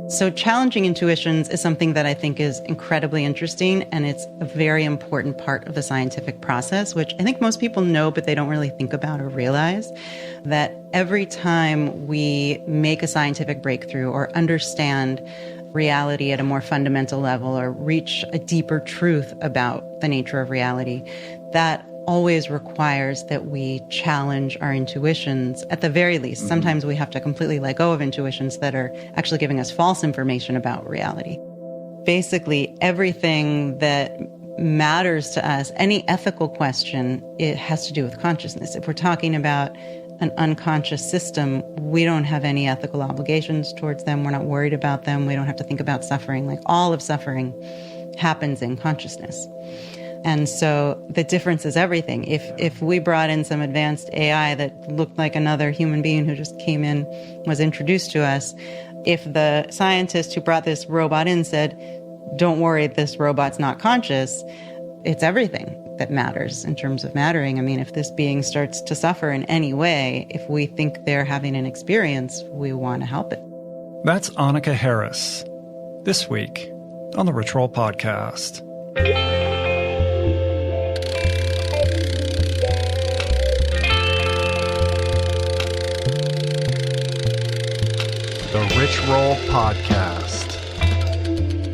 So challenging intuitions is something that I think is incredibly interesting, and it's a very important part of the scientific process, which I think most people know, but they don't really think about or realize that every time we make a scientific breakthrough or understand reality at a more fundamental level or reach a deeper truth about the nature of reality, that always requires that we challenge our intuitions at the very least. Sometimes we have to completely let go of intuitions that are actually giving us false information about reality. Basically, everything that matters to us, any ethical question, it has to do with consciousness. If we're talking about an unconscious system, we don't have any ethical obligations towards them. We're not worried about them. We don't have to think about suffering. Like, all of suffering happens in consciousness. And so the difference is everything. If we brought in some advanced AI that looked like another human being who just came in, was introduced to us, if the scientist who brought this robot in said, don't worry, this robot's not conscious, it's everything that matters in terms of mattering. I mean, if this being starts to suffer in any way, if we think they're having an experience, we want to help it. That's Annaka Harris, this week on the Rich Roll Podcast. The Rich Roll Podcast.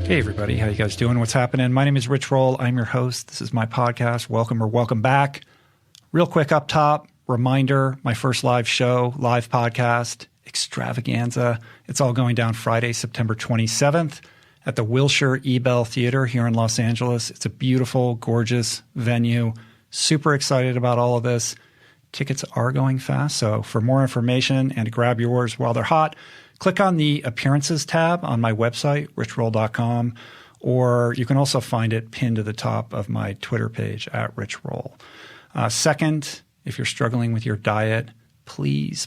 Hey everybody, how you guys doing? What's happening? My name is Rich Roll. I'm your host. This is my podcast. Welcome or welcome back. Real quick up top, reminder, my first live show, live podcast, extravaganza. It's all going down Friday, September 27th at the Wilshire Ebell Theater here in Los Angeles. It's a beautiful, gorgeous venue. Super excited about all of this. Tickets are going fast, so for more information and to grab yours while they're hot, click on the Appearances tab on my website, richroll.com, or you can also find it pinned to the top of my Twitter page at richroll. Second, if you're struggling with your diet, please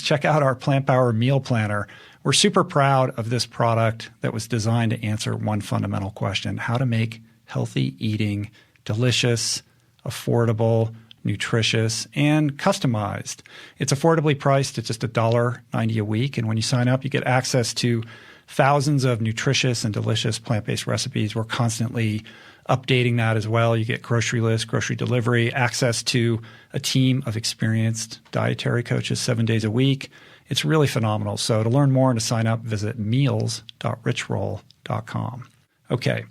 check out our Plant Power Meal Planner. We're super proud of this product that was designed to answer one fundamental question: how to make healthy eating delicious, affordable, nutritious, and customized. It's affordably priced at just $1.90 a week. And when you sign up, you get access to thousands of nutritious and delicious plant-based recipes. We're constantly updating that as well. You get grocery lists, grocery delivery, access to a team of experienced dietary coaches 7 days a week. It's really phenomenal. So to learn more and to sign up, visit meals.richroll.com. Okay.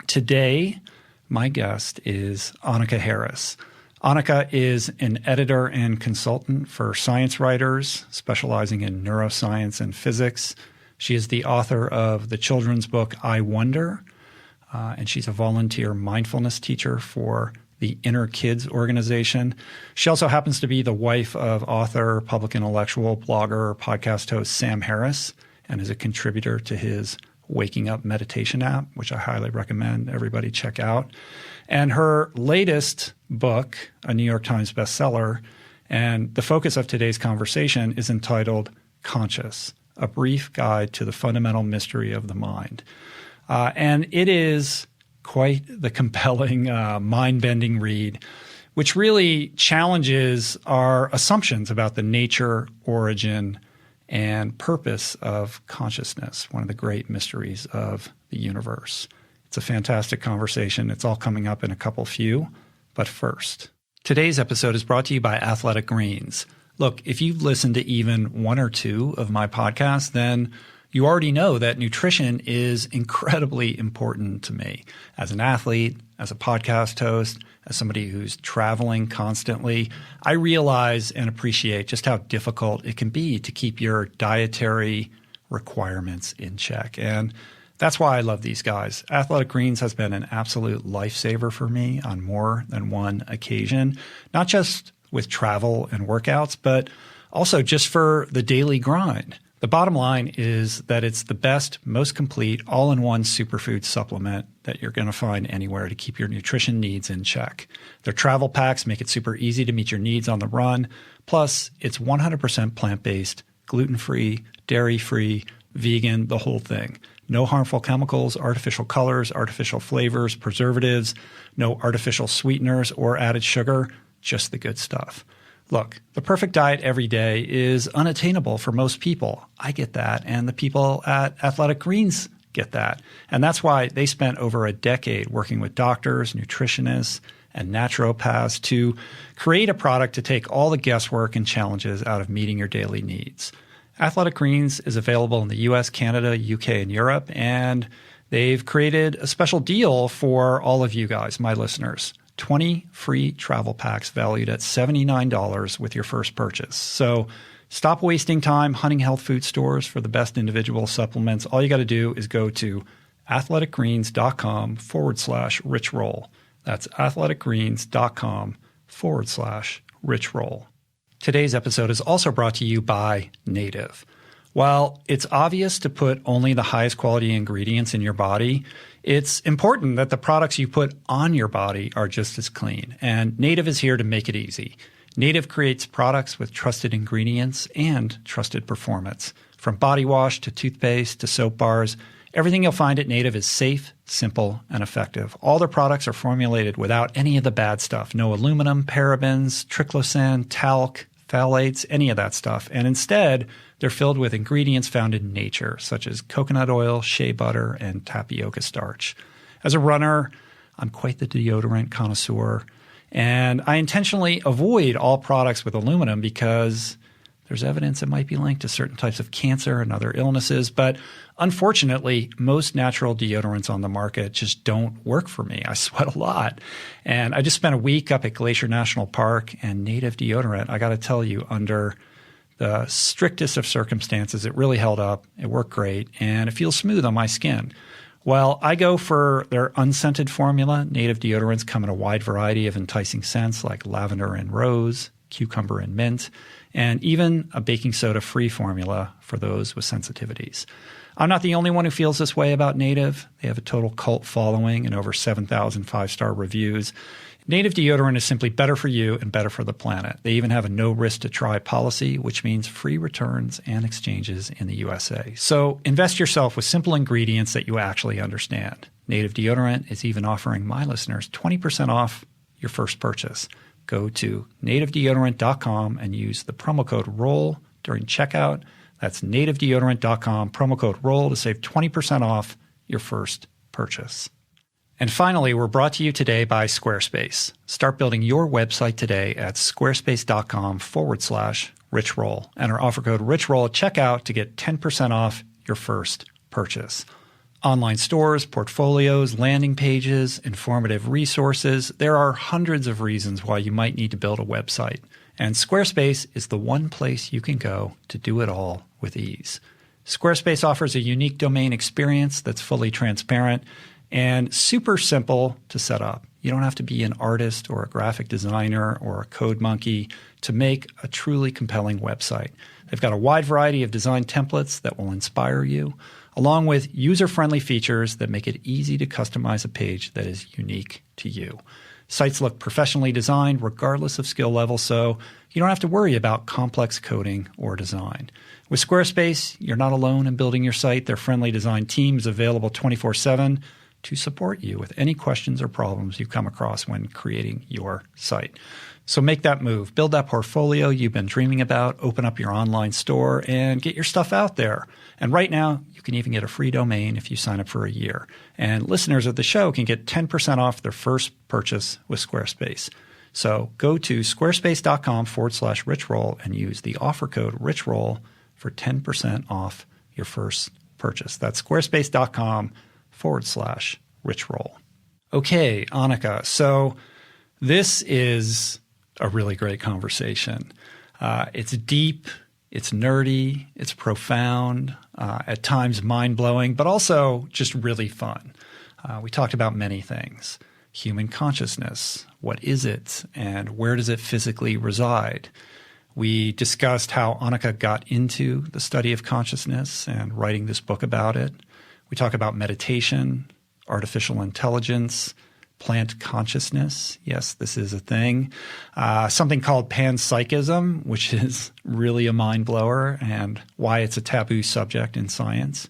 Today, my guest is Annaka Harris. Annaka is an editor and consultant for science writers, specializing in neuroscience and physics. She is the author of the children's book, I Wonder, and she's a volunteer mindfulness teacher for the Inner Kids organization. She also happens to be the wife of author, public intellectual, blogger, podcast host Sam Harris, and is a contributor to his Waking Up meditation app, which I highly recommend everybody check out. And her latest book, a New York Times bestseller, and the focus of today's conversation is entitled Conscious, A Brief Guide to the Fundamental Mystery of the Mind. And it is quite the compelling, mind-bending read, which really challenges our assumptions about the nature, origin, and purpose of consciousness, one of the great mysteries of the universe. It's a fantastic conversation. It's all coming up in a couple few. But first, today's episode is brought to you by Athletic Greens. Look, if you've listened to even one or two of my podcasts, then you already know that nutrition is incredibly important to me. As an athlete, as a podcast host, as somebody who's traveling constantly, I realize and appreciate just how difficult it can be to keep your dietary requirements in check. And that's why I love these guys. Athletic Greens has been an absolute lifesaver for me on more than one occasion, not just with travel and workouts, but also just for the daily grind. The bottom line is that it's the best, most complete, all-in-one superfood supplement that you're going to find anywhere to keep your nutrition needs in check. Their travel packs make it super easy to meet your needs on the run. Plus, it's 100% plant-based, gluten-free, dairy-free, vegan, the whole thing. No harmful chemicals, artificial colors, artificial flavors, preservatives, no artificial sweeteners or added sugar, just the good stuff. Look, the perfect diet every day is unattainable for most people. I get that, and the people at Athletic Greens get that. And that's why they spent over a decade working with doctors, nutritionists, and naturopaths to create a product to take all the guesswork and challenges out of meeting your daily needs. Athletic Greens is available in the US, Canada, UK, and Europe, and they've created a special deal for all of you guys, my listeners. 20 free travel packs valued at $79 with your first purchase. So stop wasting time hunting health food stores for the best individual supplements. All you got to do is go to athleticgreens.com/richroll. That's athleticgreens.com/richroll. Today's episode is also brought to you by Native. While it's obvious to put only the highest quality ingredients in your body, it's important that the products you put on your body are just as clean. And Native is here to make it easy. Native creates products with trusted ingredients and trusted performance. From body wash to toothpaste to soap bars, everything you'll find at Native is safe, simple, and effective. All their products are formulated without any of the bad stuff. No aluminum, parabens, triclosan, talc, phthalates, any of that stuff. And instead, they're filled with ingredients found in nature, such as coconut oil, shea butter, and tapioca starch. As a runner, I'm quite the deodorant connoisseur, and I intentionally avoid all products with aluminum because there's evidence it might be linked to certain types of cancer and other illnesses. But unfortunately, most natural deodorants on the market just don't work for me. I sweat a lot. And I just spent a week up at Glacier National Park, and Native deodorant, I got to tell you, under the strictest of circumstances, it really held up. It worked great, and it feels smooth on my skin. Well, I go for their unscented formula. Native deodorants come in a wide variety of enticing scents like lavender and rose, cucumber and mint, and even a baking soda-free formula for those with sensitivities. I'm not the only one who feels this way about Native. They have a total cult following and over 7,000 five-star reviews. Native deodorant is simply better for you and better for the planet. They even have a no-risk-to-try policy, which means free returns and exchanges in the USA. So invest yourself with simple ingredients that you actually understand. Native deodorant is even offering my listeners 20% off your first purchase. Go to nativedeodorant.com and use the promo code ROLL during checkout. That's nativedeodorant.com, promo code ROLL to save 20% off your first purchase. And finally, we're brought to you today by Squarespace. Start building your website today at squarespace.com/richroll. Enter offer code richroll at checkout to get 10% off your first purchase. Online stores, portfolios, landing pages, informative resources. There are hundreds of reasons why you might need to build a website. And Squarespace is the one place you can go to do it all with ease. Squarespace offers a unique domain experience that's fully transparent and super simple to set up. You don't have to be an artist or a graphic designer or a code monkey to make a truly compelling website. They've got a wide variety of design templates that will inspire you, along with user-friendly features that make it easy to customize a page that is unique to you. Sites look professionally designed regardless of skill level, so you don't have to worry about complex coding or design. With Squarespace, you're not alone in building your site. Their friendly design team is available 24/7 to support you with any questions or problems you come across when creating your site. So make that move. Build that portfolio you've been dreaming about. Open up your online store and get your stuff out there. And right now, you can even get a free domain if you sign up for a year. And listeners of the show can get 10% off their first purchase with Squarespace. So go to squarespace.com/richroll and use the offer code richroll for 10% off your first purchase. That's squarespace.com/richroll. Okay, Annika. So this is a really great conversation. It's deep, it's nerdy, it's profound, at times mind-blowing, but also just really fun. We talked about many things. Human consciousness, what is it, and where does it physically reside? We discussed how Annika got into the study of consciousness and writing this book about it. We talk about meditation, artificial intelligence, plant consciousness. Yes, this is a thing. Something called panpsychism, which is really a mind blower and why it's a taboo subject in science.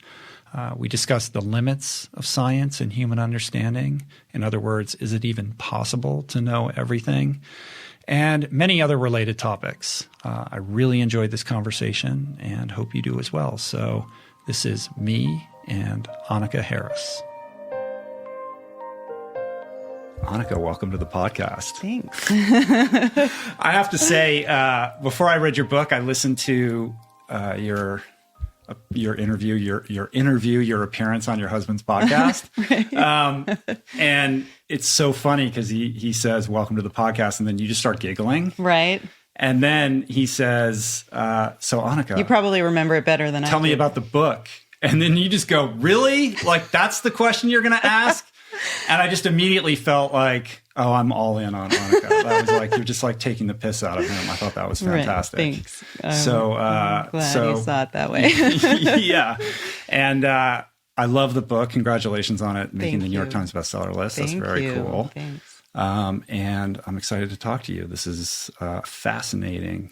We discussed the limits of science and human understanding. In other words, is it even possible to know everything? and many other related topics. I really enjoyed this conversation and hope you do as well. So this is me and Annaka Harris. Annaka, welcome to the podcast. Thanks. I have to say, before I read your book, I listened to your interview, your appearance on your husband's podcast. Right. And it's so funny because he says, welcome to the podcast. And then you just start giggling. Right. And then he says, so Annaka, You probably remember it better than I do. tell me about the book. And then you just go, really? Like, that's the question you're going to ask? And I just immediately felt like, oh, I'm all in on Annaka. That was like, you're just like taking the piss out of him. I thought that was fantastic. Right, thanks. I'm glad you saw it that way. Yeah. And I love the book. Congratulations on it, making the New York Times bestseller list. That's very cool. Thanks. And I'm excited to talk to you. This is a fascinating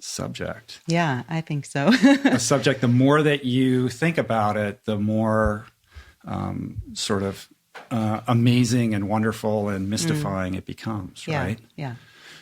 subject. Yeah, I think so. A subject, the more that you think about it, the more sort of amazing and wonderful and mystifying it becomes, right? Yeah.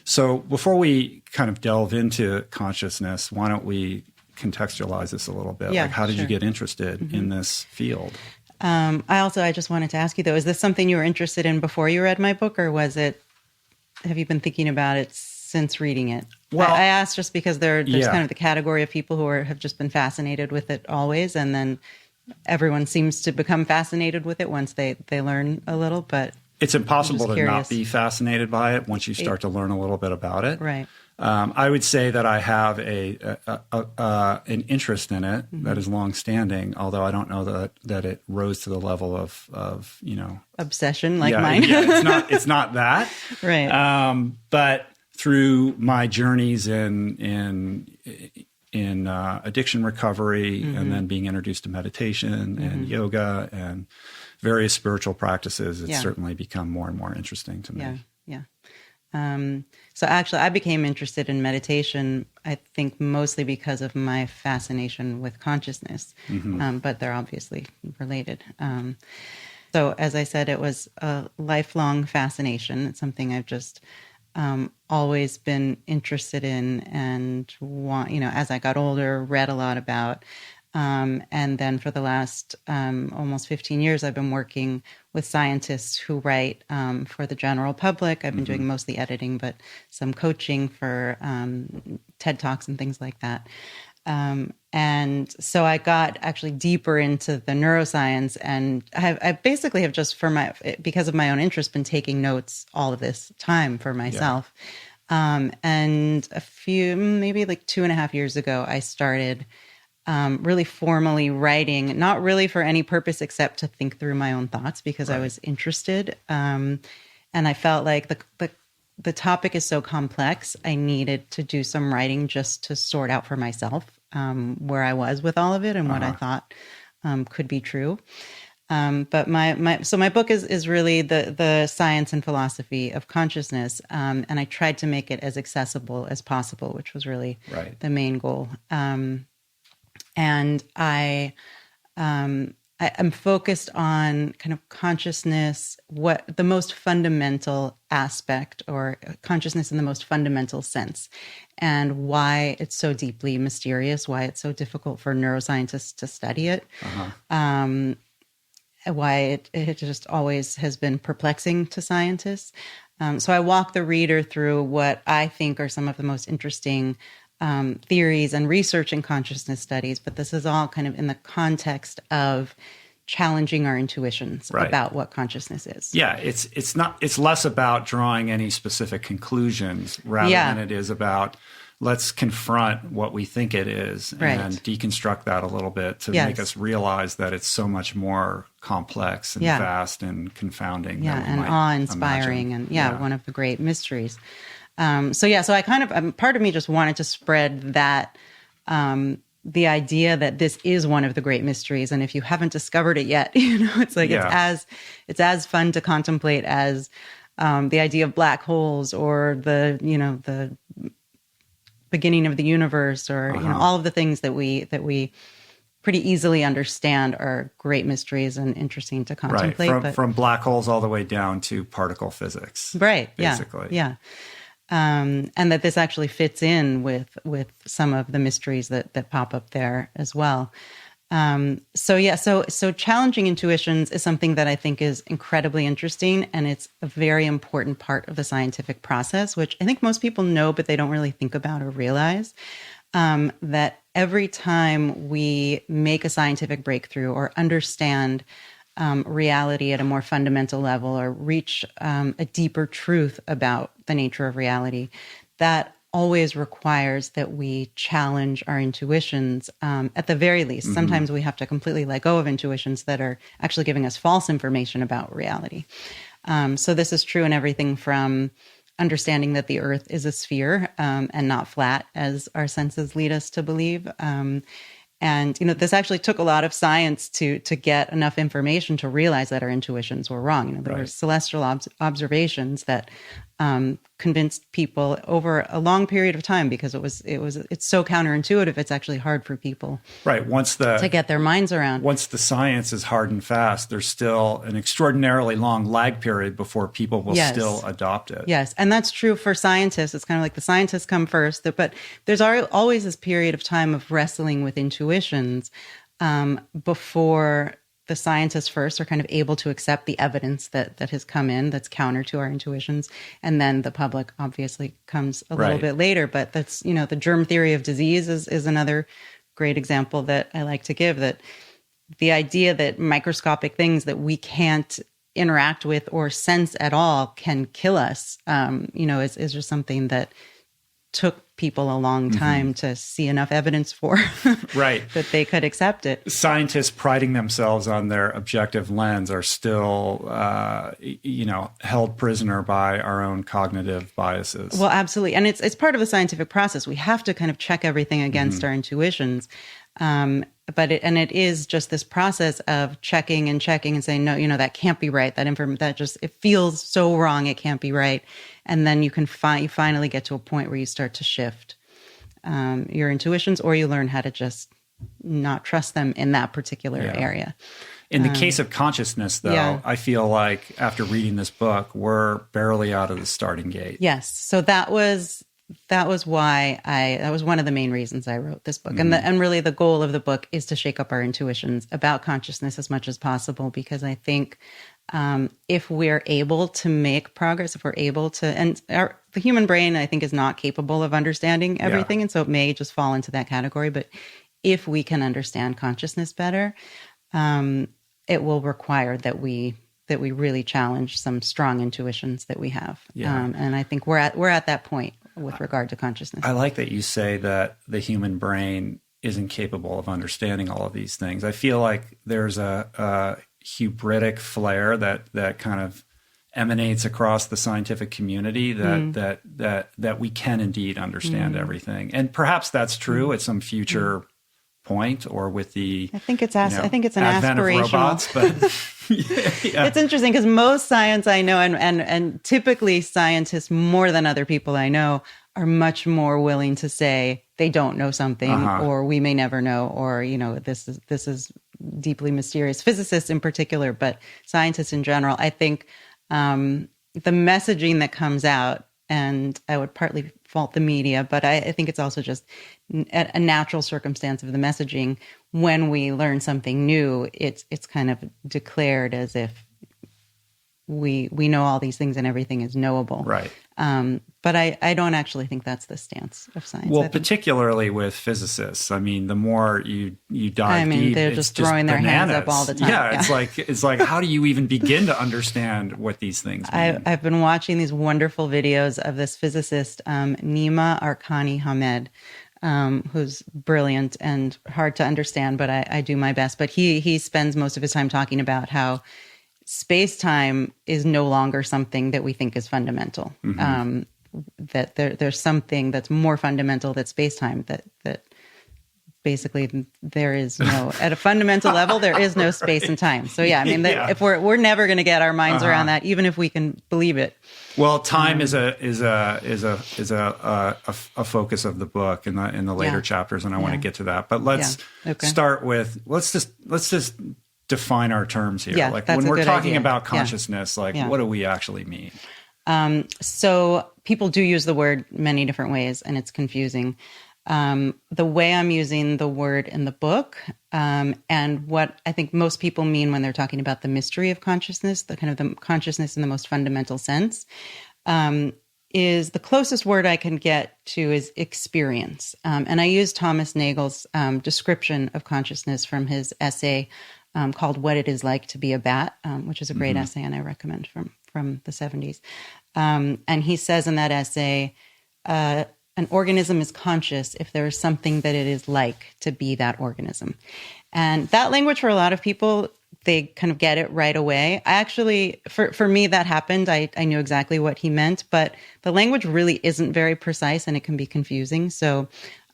So before we kind of delve into consciousness, why don't we contextualize this a little bit? Yeah, like, how did you sure. get interested in this field? I just wanted to ask you though, is this something you were interested in before you read my book, or have you been thinking about it since reading it? Well, I asked just because there's kind of the category of people who have just been fascinated with it always, and then everyone seems to become fascinated with it once they learn a little, but it's impossible to curious. not be fascinated by it once you start to learn a little bit about it. Right. I would say that I have an interest in it that is longstanding, although I don't know that it rose to the level of Obsession like mine. It's not that. Right. But through my journeys in addiction recovery, and then being introduced to meditation and yoga and various spiritual practices, it's certainly become more and more interesting to me. Yeah. So actually, I became interested in meditation, I think mostly because of my fascination with consciousness, but they're obviously related. So as I said, it was a lifelong fascination. It's something I've just always been interested in and as I got older, read a lot about. And then for the last almost 15 years, I've been working with scientists who write for the general public. I've been doing mostly editing, but some coaching for TED Talks and things like that. And so I got actually deeper into the neuroscience, and I basically have just because of my own interest, been taking notes all of this time for myself. Yeah. And maybe like 2.5 years ago, I started really formally writing, not really for any purpose except to think through my own thoughts because I was interested. And I felt like the topic is so complex, I needed to do some writing just to sort out for myself where I was with all of it and what I thought could be true. But my book is really the science and philosophy of consciousness, and I tried to make it as accessible as possible, which was really the main goal. And I'm focused on kind of consciousness, what the most fundamental aspect, or consciousness in the most fundamental sense, and why it's so deeply mysterious, why it's so difficult for neuroscientists to study it, why it just always has been perplexing to scientists. So I walk the reader through what I think are some of the most interesting theories and research in consciousness studies, but this is all kind of in the context of challenging our intuitions about what consciousness is. Yeah, it's less about drawing any specific conclusions rather than it is about let's confront what we think it is and deconstruct that a little bit to make us realize that it's so much more complex and vast and confounding than we and might awe-inspiring imagine. and one of the great mysteries. So I kind of, part of me just wanted to spread that, the idea that this is one of the great mysteries. And if you haven't discovered it yet, it's like, it's as fun to contemplate as, the idea of black holes or the beginning of the universe or, all of the things that we pretty easily understand are great mysteries and interesting to contemplate. From black holes all the way down to particle physics. Right. Basically. Yeah. and that this actually fits in with some of the mysteries that pop up there as well. So challenging intuitions is something that I think is incredibly interesting, and it's a very important part of the scientific process, which I think most people know, but they don't really think about or realize. That every time we make a scientific breakthrough or understand reality at a more fundamental level or reach a deeper truth about the nature of reality, that always requires that we challenge our intuitions at the very least. Mm-hmm. Sometimes we have to completely let go of intuitions that are actually giving us false information about reality. So this is true in everything from understanding that the earth is a sphere and not flat, as our senses lead us to believe. And, this actually took a lot of science to get enough information to realize that our intuitions were wrong. There were celestial observations that convinced people over a long period of time, because it's so counterintuitive. It's actually hard for people to get their minds around. Once the science is hard and fast, there's still an extraordinarily long lag period before people will still adopt it. Yes, and that's true for scientists. It's kind of like the scientists come first, but there's always this period of time of wrestling with intuitions before the scientists first are kind of able to accept the evidence that has come in that's counter to our intuitions. And then the public obviously comes a little bit later. But that's, the germ theory of disease is another great example that I like to give, that the idea that microscopic things that we can't interact with or sense at all can kill us, is just something that took people a long time to see enough evidence for that they could accept it. Scientists priding themselves on their objective lens are still, held prisoner by our own cognitive biases. Well, absolutely. And it's part of the scientific process. We have to kind of check everything against our intuitions. But it is just this process of checking and saying, no, that can't be right. It feels so wrong. It can't be right. And then you finally get to a point where you start to shift your intuitions, or you learn how to just not trust them in that particular area. In the case of consciousness, though, I feel like after reading this book, we're barely out of the starting gate. Yes. So that was why that was one of the main reasons I wrote this book. And really the goal of the book is to shake up our intuitions about consciousness as much as possible, because I think if we're able to make progress, if we're able to, and the human brain, I think, is not capable of understanding everything. And so it may just fall into that category. But if we can understand consciousness better, it will require that we really challenge some strong intuitions that we have. And I think we're at that point with regard to consciousness. I like that you say that the human brain isn't capable of understanding all of these things. I feel like there's a hubristic flair that kind of emanates across the scientific community that we can indeed understand everything. And perhaps that's true at some future point, or with the I think it's an advent aspirational of robots, but It's interesting because most science I know, and typically scientists more than other people I know, are much more willing to say they don't know something, or we may never know, or this is deeply mysterious. Physicists in particular, but scientists in general, I think the messaging that comes out, and I would partly fault the media, but I think it's also just a natural circumstance of the messaging. When we learn something new, it's kind of declared as if we know all these things and everything is knowable. Right. But I don't actually think that's the stance of science. Well, particularly with physicists. I mean, the more you dive deep, they're just throwing their hands up all the time. Yeah. It's like, how do you even begin to understand what these things mean? I've been watching these wonderful videos of this physicist, Nima Arkani Hamed, who's brilliant and hard to understand, but I do my best. But he spends most of his time talking about how space-time is no longer something that we think is fundamental. Mm-hmm. That there's something that's more fundamental than space-time, that basically there is no, at a fundamental level, there is no space and time. So if we're never going to get our minds around that, even if we can believe it. Well, time is a focus of the book in the later chapters, and I want to get to that. But let's start with let's just define our terms here. Yeah, like when we're talking about consciousness, what do we actually mean? So people do use the word many different ways, and it's confusing. The way I'm using the word in the book, and what I think most people mean when they're talking about the mystery of consciousness, the kind of the consciousness in the most fundamental sense, is the closest word I can get to is experience. And I use Thomas Nagel's description of consciousness from his essay called What It Is Like to Be a Bat, which is a great essay, and I recommend from the 70s. And he says in that essay, an organism is conscious if there is something that it is like to be that organism. And that language, for a lot of people, they kind of get it right away. I actually, for me, that happened. I knew exactly what he meant, but the language really isn't very precise and it can be confusing. So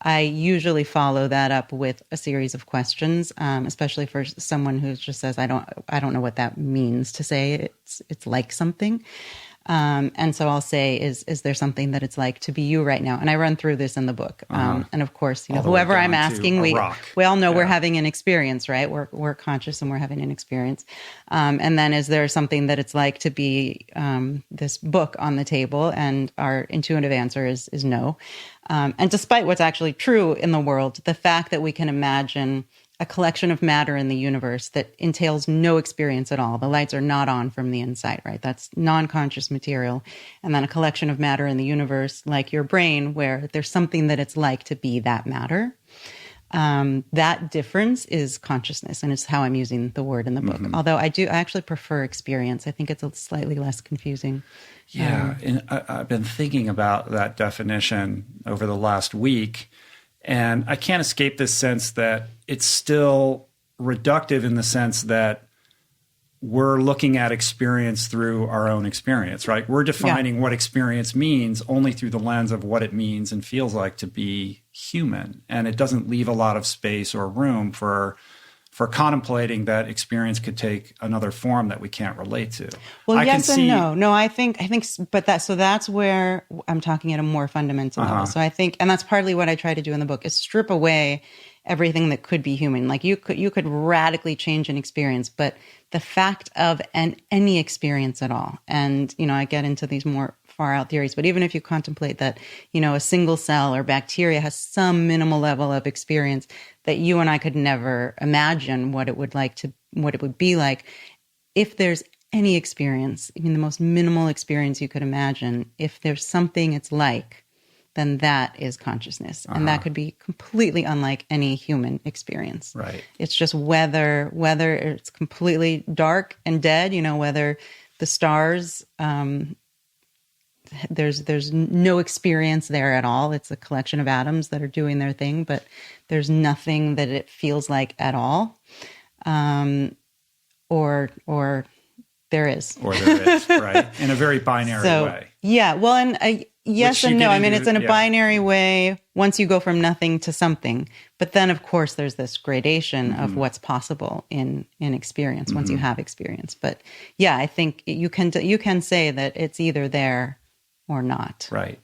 I usually follow that up with a series of questions, especially for someone who just says, I don't know what that means to say it's like something. And so I'll say, is there something that it's like to be you right now? And I run through this in the book. And of course, whoever I'm asking, we all know we're having an experience, right? We're conscious and we're having an experience. And then is there something that it's like to be this book on the table? And our intuitive answer is no. And despite what's actually true in the world, the fact that we can imagine a collection of matter in the universe that entails no experience at all. The lights are not on from the inside, right? That's non-conscious material. And then a collection of matter in the universe, like your brain, where there's something that it's like to be that matter. That difference is consciousness, and it's how I'm using the word in the book. Although I actually prefer experience. I think it's a slightly less confusing. Yeah, and I've been thinking about that definition over the last week, and I can't escape this sense that it's still reductive in the sense that we're looking at experience through our own experience, right? We're defining what experience means only through the lens of what it means and feels like to be human. And it doesn't leave a lot of space or room for contemplating that experience could take another form that we can't relate to. Well, yes and no. No, I think, but that's where I'm talking at a more fundamental level. So I think, and that's partly what I try to do in the book, is strip away everything that could be human. Like you could radically change an experience, but the fact of any experience at all. And, I get into these more far out theories, but even if you contemplate that, a single cell or bacteria has some minimal level of experience that you and I could never imagine what it would be like. If there's any experience, even the most minimal experience you could imagine, if there's something it's like, then that is consciousness. And that could be completely unlike any human experience. Right. It's just whether it's completely dark and dead, whether the stars, there's no experience there at all. It's a collection of atoms that are doing their thing, but there's nothing that it feels like at all. Or there is. Or there is, right? In a very binary way. Yeah. Well, and yes and no. I mean, it's in a binary way once you go from nothing to something. But then, of course, there's this gradation of what's possible in experience once you have experience. But yeah, I think you can say that it's either there or not. Right.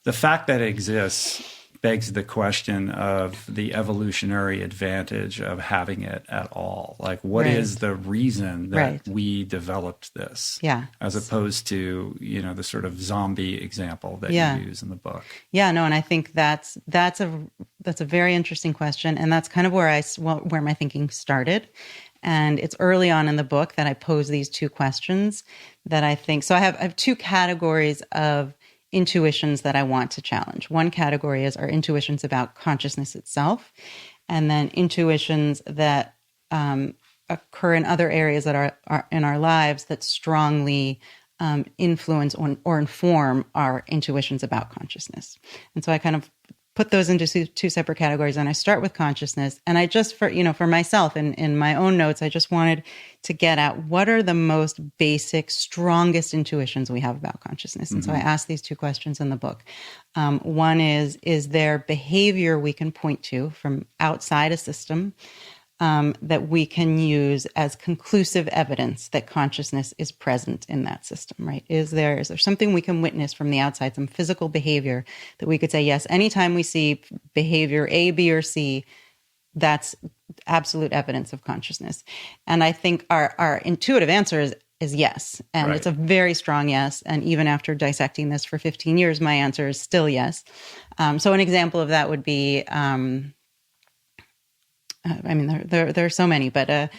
The fact that it exists begs the question of the evolutionary advantage of having it at all. Like, what is the reason that we developed this? Yeah. As opposed to, the sort of zombie example that you use in the book. Yeah, no, and I think that's a very interesting question, and that's kind of where my thinking started. And it's early on in the book that I pose these two questions that I think. So I have two categories of intuitions that I want to challenge. One category is our intuitions about consciousness itself, and then intuitions that occur in other areas that are in our lives that strongly influence or inform our intuitions about consciousness. And so I kind of put those into two separate categories, and I start with consciousness. And I just, for myself, in my own notes, I just wanted to get at what are the most basic, strongest intuitions we have about consciousness. And so I asked these two questions in the book. One is there behavior we can point to from outside a system that we can use as conclusive evidence that consciousness is present in that system, right? Is there something we can witness from the outside, some physical behavior that we could say, yes, anytime we see behavior A, B, or C, that's absolute evidence of consciousness. And I think our intuitive answer is is yes. And Right. it's a very strong yes. And even after dissecting this for 15 years, my answer is still yes. So an example of that would be, there are so many, but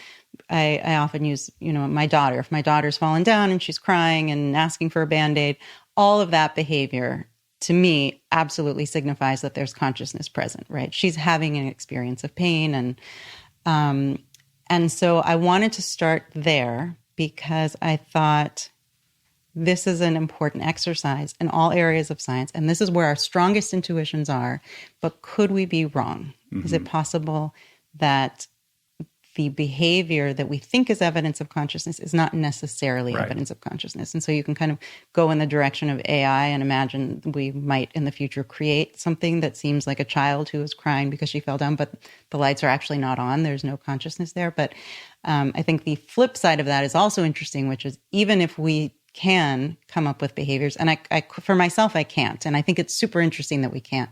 I often use, my daughter. If my daughter's fallen down and she's crying and asking for a Band-Aid, all of that behavior to me absolutely signifies that there's consciousness present, right? She's having an experience of pain. And so I wanted to start there because I thought this is an important exercise in all areas of science. And this is where our strongest intuitions are. But could we be wrong? Mm-hmm. Is it possible that the behavior that we think is evidence of consciousness is not necessarily evidence of consciousness? And so you can kind of go in the direction of AI and imagine we might in the future create something that seems like a child who is crying because she fell down, but the lights are actually not on. There's no consciousness there. But I think the flip side of that is also interesting, which is even if we can come up with behaviors, and I for myself, I can't. And I think it's super interesting that we can't.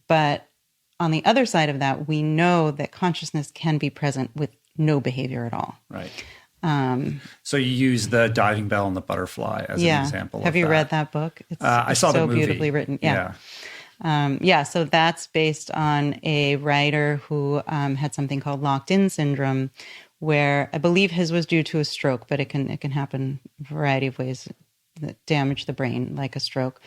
But on the other side of that, we know that consciousness can be present with no behavior at all. Right. So you use the diving bell and the butterfly as an example. Have you read that book? I saw the movie. Beautifully written. Yeah. So that's based on a writer who had something called locked-in syndrome, where I believe his was due to a stroke, but it can happen a variety of ways that damage the brain, like a stroke.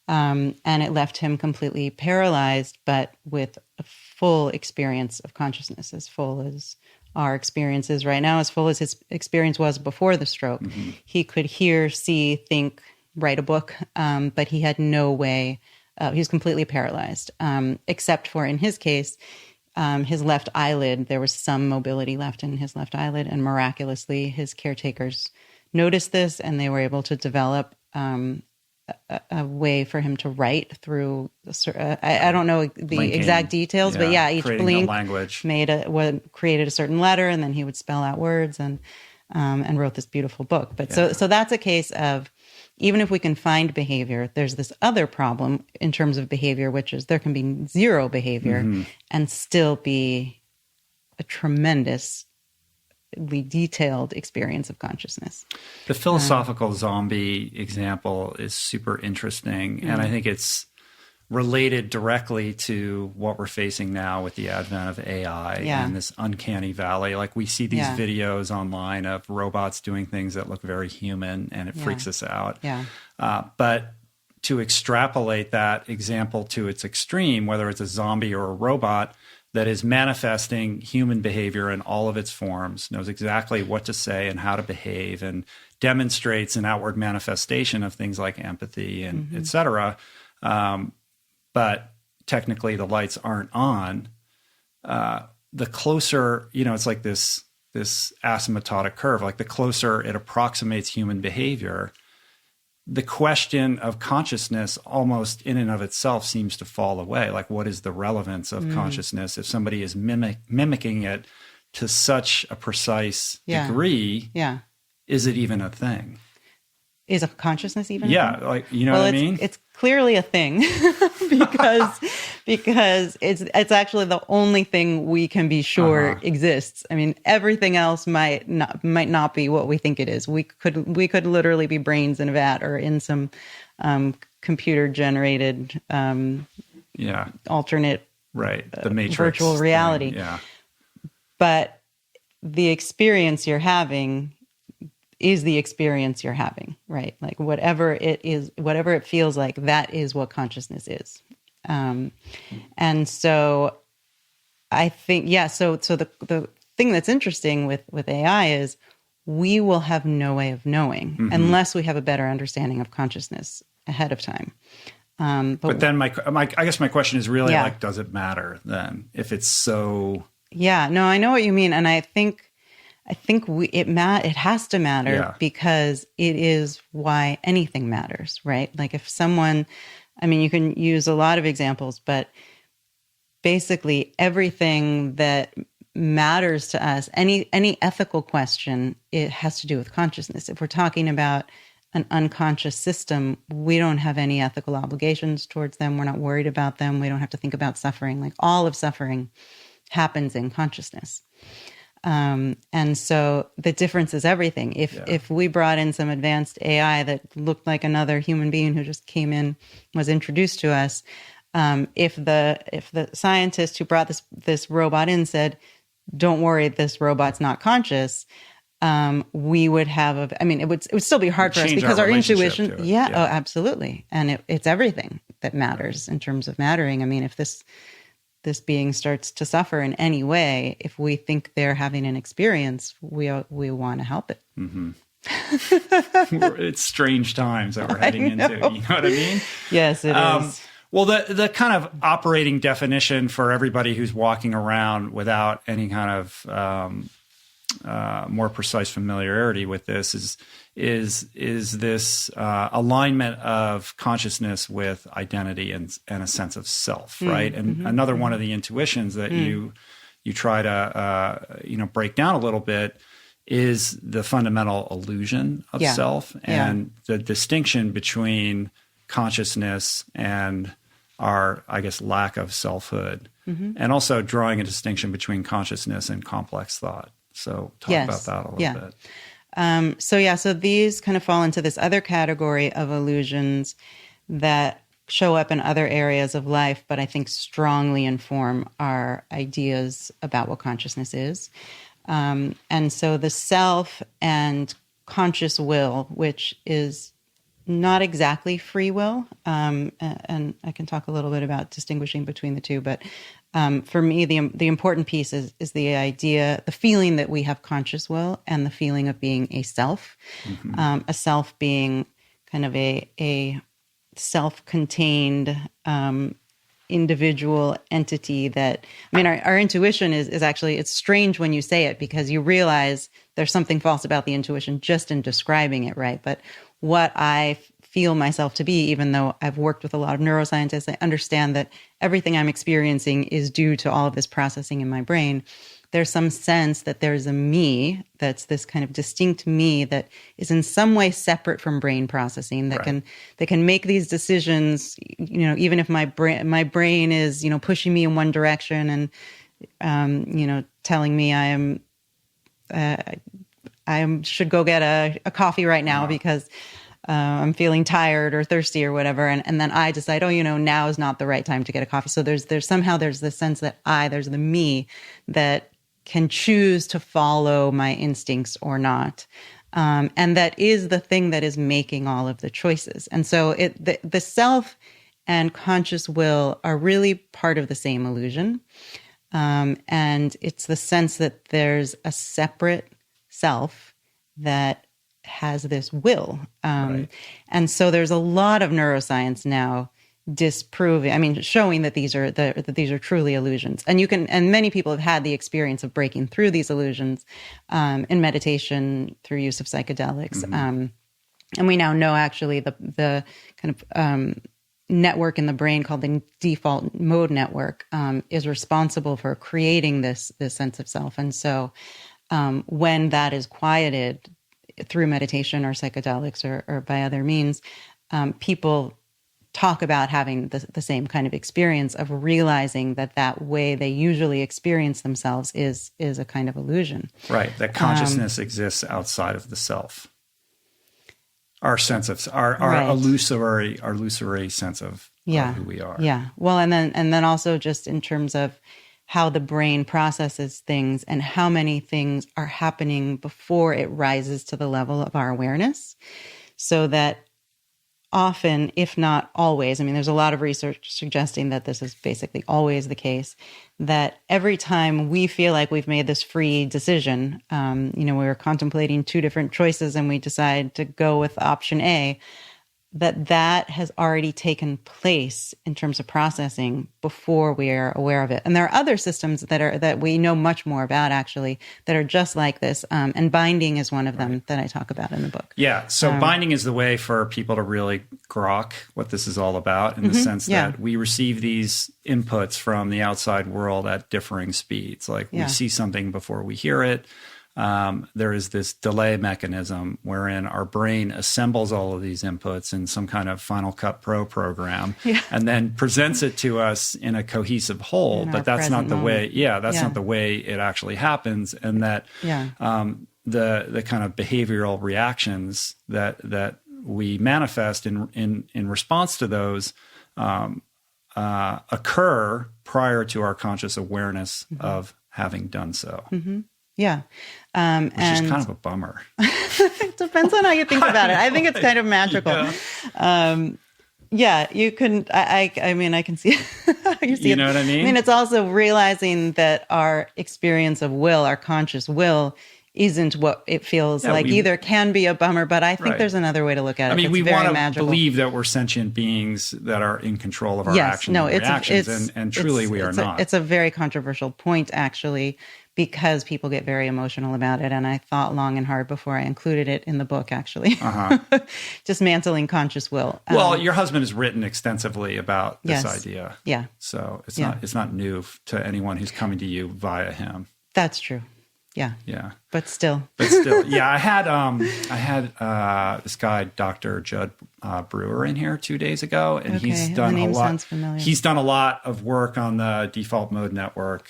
And it left him completely paralyzed, but with a full experience of consciousness, as full as our experience is right now, as full as his experience was before the stroke. Mm-hmm. He could hear, see, think, write a book, but he had no way. He was completely paralyzed, except for, in his case, his left eyelid. There was some mobility left in his left eyelid, and miraculously, his caretakers noticed this, and they were able to develop a way for him to write through. I don't know the Linking, exact details, but each blink created a certain letter, and then he would spell out words and wrote this beautiful book. But so that's a case of, even if we can find behavior, there's this other problem in terms of behavior, which is there can be zero behavior and still be a tremendously detailed experience of consciousness. The philosophical zombie example is super interesting, and I think it's related directly to what we're facing now with the advent of AI and this uncanny valley. Like, we see these videos online of robots doing things that look very human, and it freaks us out. But to extrapolate that example to its extreme, whether it's a zombie or a robot that is manifesting human behavior in all of its forms, knows exactly what to say and how to behave, and demonstrates an outward manifestation of things like empathy and et cetera. But technically the lights aren't on. The closer, it's like this asymptotic curve, like the closer it approximates human behavior, the question of consciousness almost in and of itself seems to fall away. Like, what is the relevance of consciousness if somebody is mimicking it to such a precise degree? Is it even a thing? Is a consciousness even a thing? Like, what I mean? It's clearly a thing because it's actually the only thing we can be sure exists. I mean, everything else might not be what we think it is. We could literally be brains in a vat or in some computer generated alternate the Matrix virtual reality. Thing. But the experience you're having is the experience you're having, right? Like, whatever it is, whatever it feels like, that is what consciousness is. And so I think, so the thing that's interesting with AI is we will have no way of knowing unless we have a better understanding of consciousness ahead of time. But then I guess my question is really like, does it matter then if it's so? Yeah, no, I know what you mean. And I think it has to matter because it is why anything matters, right? Like, if someone, you can use a lot of examples, but basically everything that matters to us, any ethical question, it has to do with consciousness. If we're talking about an unconscious system, we don't have any ethical obligations towards them. We're not worried about them. We don't have to think about suffering. Like, all of suffering happens in consciousness. And so the difference is everything. If we brought in some advanced AI that looked like another human being who just came in, was introduced to us, if the scientist who brought this robot in said, "Don't worry, this robot's not conscious," we would have it would still be hard for us because our intuition. Yeah, oh, absolutely, and it's everything that matters in terms of mattering. I mean, if this being starts to suffer in any way, if we think they're having an experience, we want to help it. Mm-hmm. It's strange times that we're heading into. You know what I mean? Yes, it is. Well, the kind of operating definition for everybody who's walking around without any kind of more precise familiarity with this is this alignment of consciousness with identity and a sense of self, right? And another one of the intuitions that you try to break down a little bit is the fundamental illusion of self and the distinction between consciousness and our, I guess, lack of selfhood, and also drawing a distinction between consciousness and complex thought. So talk about that a little bit. So these kind of fall into this other category of illusions that show up in other areas of life, but I think strongly inform our ideas about what consciousness is. And so the self and conscious will, which is not exactly free will, and I can talk a little bit about distinguishing between the two, but for me, the important piece is the idea, the feeling that we have conscious will and the feeling of being a self, a self being kind of a self-contained individual entity that, I mean, our intuition is actually, it's strange when you say it because you realize there's something false about the intuition just in describing it, right? But what I feel myself to be, even though I've worked with a lot of neuroscientists, I understand that everything I'm experiencing is due to all of this processing in my brain. There's some sense that there's a me, that's this kind of distinct me that is in some way separate from brain processing, that can make these decisions, even if my brain is, pushing me in one direction and, telling me I should go get a coffee right now because I'm feeling tired or thirsty or whatever. And then I decide, now is not the right time to get a coffee. So there's this sense that there's the me that can choose to follow my instincts or not. And that is the thing that is making all of the choices. And so the self and conscious will are really part of the same illusion. And it's the sense that there's a separate self that has this will. And so there's a lot of neuroscience now showing that these are truly illusions. And many people have had the experience of breaking through these illusions in meditation through use of psychedelics. And we now know actually the kind of network in the brain called the default mode network is responsible for creating this sense of self. And so when that is quieted through meditation or psychedelics or by other means, people talk about having the same kind of experience of realizing that way they usually experience themselves is a kind of illusion. Right, that consciousness exists outside of the self. Our sense of our illusory sense of who we are. Yeah. Well, and then also just in terms of how the brain processes things and how many things are happening before it rises to the level of our awareness. So that often, if not always, there's a lot of research suggesting that this is basically always the case, that every time we feel like we've made this free decision, we were contemplating two different choices and we decide to go with option A, that has already taken place in terms of processing before we are aware of it. And there are other systems that we know much more about, actually, that are just like this. And binding is one of them that I talk about in the book. Yeah. So binding is the way for people to really grok what this is all about, in the sense that we receive these inputs from the outside world at differing speeds. Like we see something before we hear it. there is this delay mechanism wherein our brain assembles all of these inputs in some kind of Final Cut Pro program and then presents it to us in a cohesive whole. But that's not the way, that's not the way it actually happens. And that the kind of behavioral reactions that we manifest in response to those occur prior to our conscious awareness of having done so. Yeah. Which is kind of a bummer. It depends on how you think about it. I think it's kind of magical. You can, I mean, I can see how you see it. You know what I mean? I mean, it's also realizing that our experience of will, our conscious will, isn't what it feels like either. Can be a bummer, but I think there's another way to look at it. I mean, we want to magical. Believe that we're sentient beings that are in control of our actions and reactions, and truly we are not. It's a very controversial point, actually, because people get very emotional about it, and I thought long and hard before I included it in the book, actually. Dismantling conscious will. Well, your husband has written extensively about this idea. Yeah. So it's not new to anyone who's coming to you via him. That's true. Yeah. But still. Yeah. I had this guy, Dr. Judd Brewer, in here 2 days ago, and he's done a lot. Sounds familiar. He's done a lot of work on the default mode network,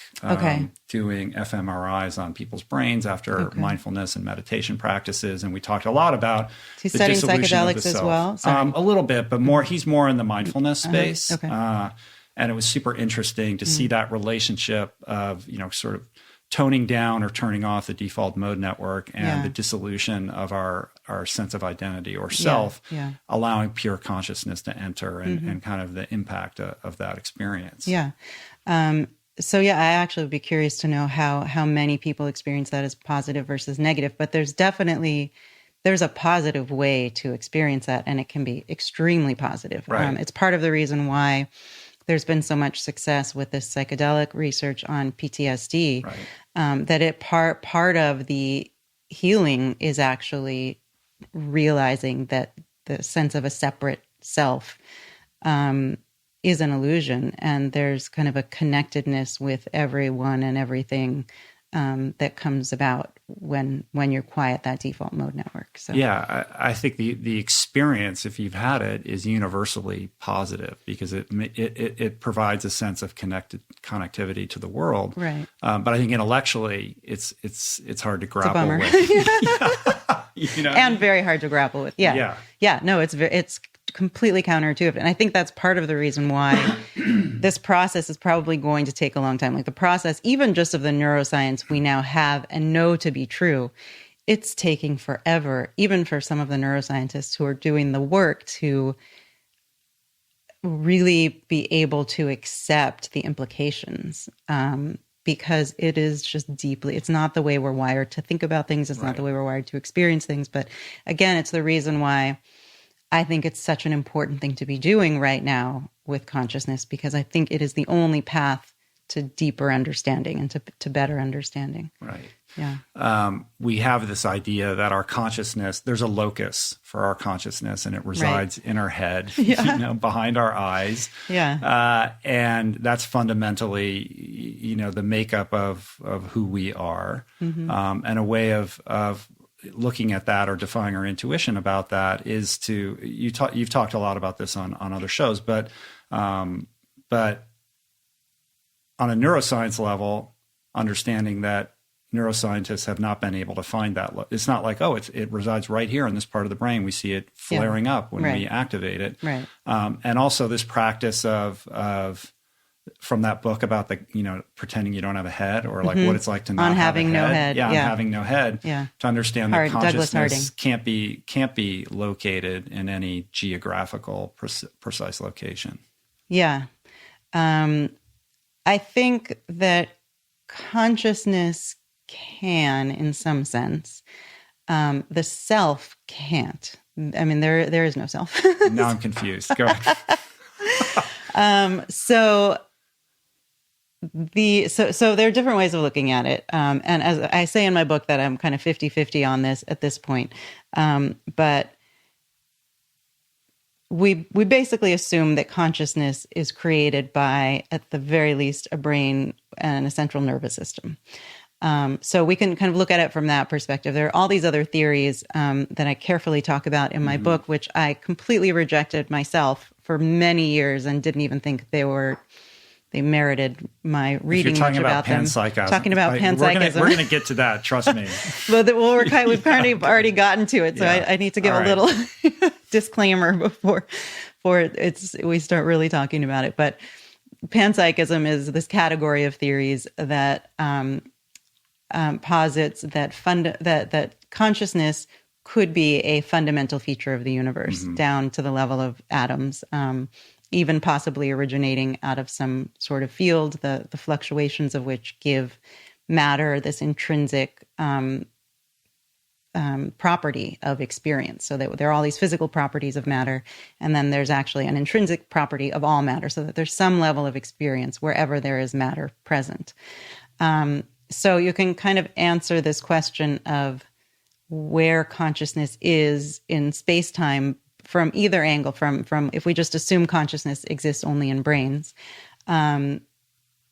doing fMRIs on people's brains after mindfulness and meditation practices. And we talked a lot about the studying psychedelics as well. A little bit, but he's more in the mindfulness space. And it was super interesting to see that relationship of, sort of toning down or turning off the default mode network and the dissolution of our sense of identity or self, allowing pure consciousness to enter and kind of the impact of that experience. Yeah. So I actually would be curious to know how many people experience that as positive versus negative, but there's a positive way to experience that, and it can be extremely positive. Right. It's part of the reason why there's been so much success with this psychedelic research on PTSD, that part of the healing is actually realizing that the sense of a separate self is an illusion, and there's kind of a connectedness with everyone and everything that comes about when you quiet that default mode network. So I think the experience, if you've had it, is universally positive because it provides a sense of connectivity to the world. Right. But I think intellectually, it's hard to grapple with. And very hard to grapple with. Yeah. No, it's completely counterintuitive. And I think that's part of the reason why this process is probably going to take a long time. Like the process, even just of the neuroscience we now have and know to be true, it's taking forever, even for some of the neuroscientists who are doing the work to really be able to accept the implications. Because it is just it's not the way we're wired to think about things. It's not the way we're wired to experience things. But again, it's the reason why I think it's such an important thing to be doing right now with consciousness, because I think it is the only path to deeper understanding and to better understanding. Right. Yeah. We have this idea that our consciousness, there's a locus for our consciousness, and it resides in our head, behind our eyes. Yeah. And that's fundamentally, the makeup of who we are. And a way of looking at that or defying our intuition about that is you've talked a lot about this on other shows, but on a neuroscience level, understanding that neuroscientists have not been able to find that. It's not like, it resides right here in this part of the brain. We see it flaring up when we activate it. Right. And also this practice of from that book about pretending you don't have a head, or like what it's like to not have a head. No head. On having no head. Yeah. To understand that consciousness can't be located in any geographical precise location. Yeah. I think that consciousness can, in some sense, the self can't. I mean, there is no self. Now I'm confused. Go ahead. So there are different ways of looking at it. And as I say in my book that I'm kind of 50-50 on this at this point. But we basically assume that consciousness is created by, at the very least, a brain and a central nervous system. So we can kind of look at it from that perspective. There are all these other theories that I carefully talk about in my book, which I completely rejected myself for many years and didn't even think they merited my reading much about them. Talking about panpsychism. We're going to get to that, trust me. We've kind of already gotten to it, so I need to give a little disclaimer before we start really talking about it. But panpsychism is this category of theories that posits that consciousness could be a fundamental feature of the universe, down to the level of atoms, even possibly originating out of some sort of field, the fluctuations of which give matter this intrinsic property of experience. So that there are all these physical properties of matter, and then there's actually an intrinsic property of all matter, so that there's some level of experience wherever there is matter present. So you can kind of answer this question of where consciousness is in space-time from either angle, from if we just assume consciousness exists only in brains,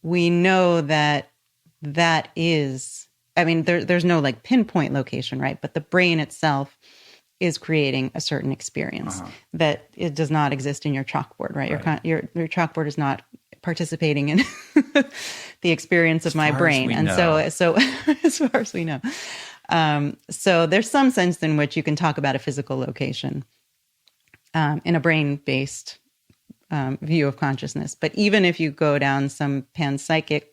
we know that is, I mean, there's no like pinpoint location, right? But the brain itself is creating a certain experience that it does not exist in your chalkboard, right? Your chalkboard is not participating in the experience of my brain. And so as far as we know. So there's some sense in which you can talk about a physical location in a brain-based view of consciousness. But even if you go down some panpsychic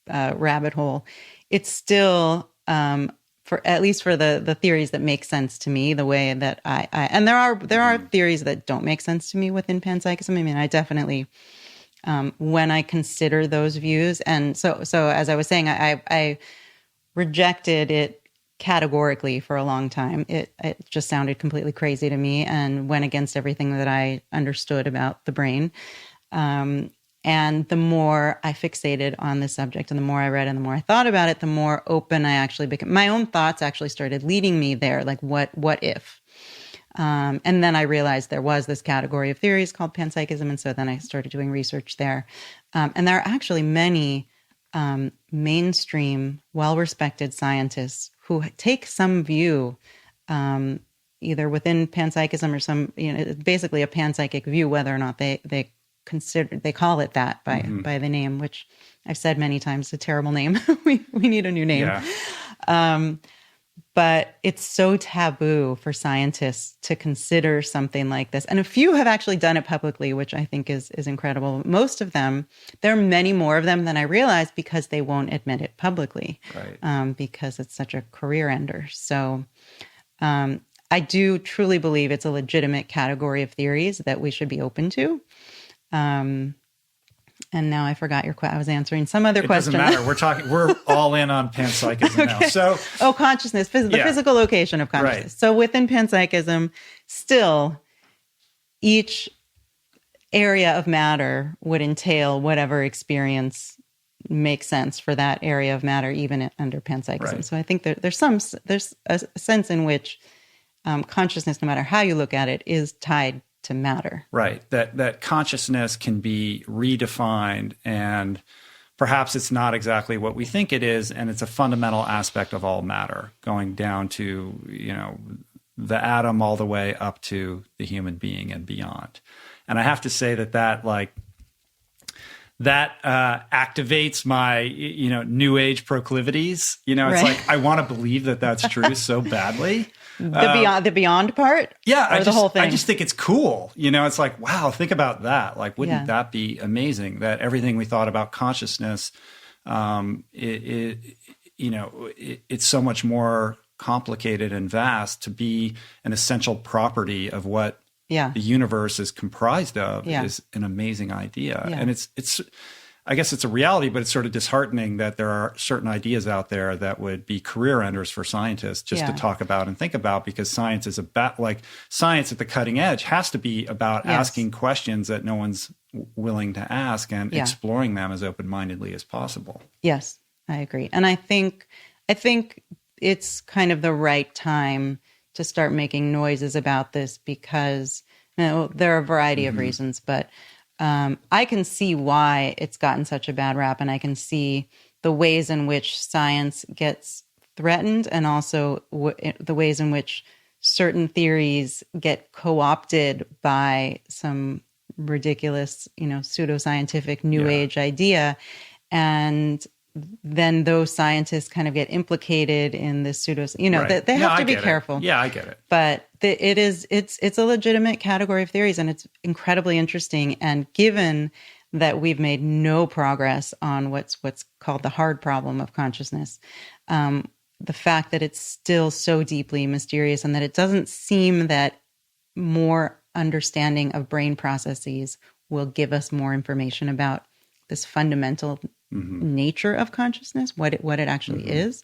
rabbit hole, it's still, at least for the theories that make sense to me, the way that I and there are theories that don't make sense to me within panpsychism. I mean, I definitely, when I consider those views, and so as I was saying, I rejected it categorically for a long time. It just sounded completely crazy to me and went against everything that I understood about the brain. And the more I fixated on this subject and the more I read and the more I thought about it, the more open I actually became. My own thoughts actually started leading me there, like what if? And then I realized there was this category of theories called panpsychism, and so then I started doing research there. And there are actually many mainstream, well-respected scientists who take some view, either within panpsychism or some, basically a panpsychic view, whether or not they call it that by the name, which I've said many times, a terrible name. we need a new name. Yeah. But it's so taboo for scientists to consider something like this. And a few have actually done it publicly, which I think is incredible. Most of them, there are many more of them than I realized because they won't admit it publicly, right. Because it's such a career ender. So I do truly believe it's a legitimate category of theories that we should be open to. And now I forgot your question. I was answering some other question. It doesn't matter. We're all in on panpsychism now. So, consciousness, the physical location of consciousness. Right. So within panpsychism, still each area of matter would entail whatever experience makes sense for that area of matter, even under panpsychism. Right. So I think there's a sense in which consciousness, no matter how you look at it, is tied to matter. Right. That consciousness can be redefined, and perhaps it's not exactly what we think it is, and it's a fundamental aspect of all matter, going down to, the atom all the way up to the human being and beyond. And I have to say that activates my, new age proclivities. It's right. like, I want to believe that that's true so badly. The beyond part? Yeah. The whole thing? I just think it's cool. It's like, wow, think about that. Like, wouldn't that be amazing that everything we thought about consciousness, it's so much more complicated and vast to be an essential property of what the universe is comprised of is an amazing idea. Yeah. And it's I guess it's a reality, but it's sort of disheartening that there are certain ideas out there that would be career enders for scientists just to talk about and think about, because science is about, like, science at the cutting edge has to be about asking questions that no one's willing to ask and exploring them as open-mindedly as possible. Yes, I agree. And I think it's kind of the right time to start making noises about this, because there are a variety of reasons, but I can see why it's gotten such a bad rap, and I can see the ways in which science gets threatened, and also the ways in which certain theories get co-opted by some ridiculous, pseudoscientific new age idea. And then those scientists kind of get implicated in this pseudo, Right. they have to be careful. Yeah, I get it. But it's a legitimate category of theories, and it's incredibly interesting. And given that we've made no progress on what's called the hard problem of consciousness, the fact that it's still so deeply mysterious, and that it doesn't seem that more understanding of brain processes will give us more information about this fundamental nature of consciousness, what it actually is.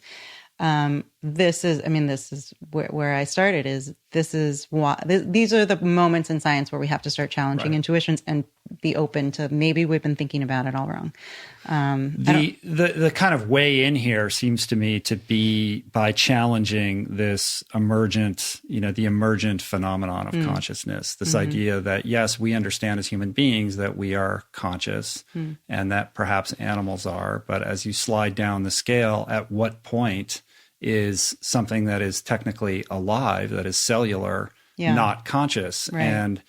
This is where I started. This is why these are the moments in science where we have to start challenging intuitions and be open to maybe we've been thinking about it all wrong. The kind of way in here seems to me to be by challenging this emergent, the emergent phenomenon of consciousness. This idea that yes, we understand as human beings that we are conscious and that perhaps animals are, but as you slide down the scale, at what point is something that is technically alive, that is cellular, not conscious? Right. And,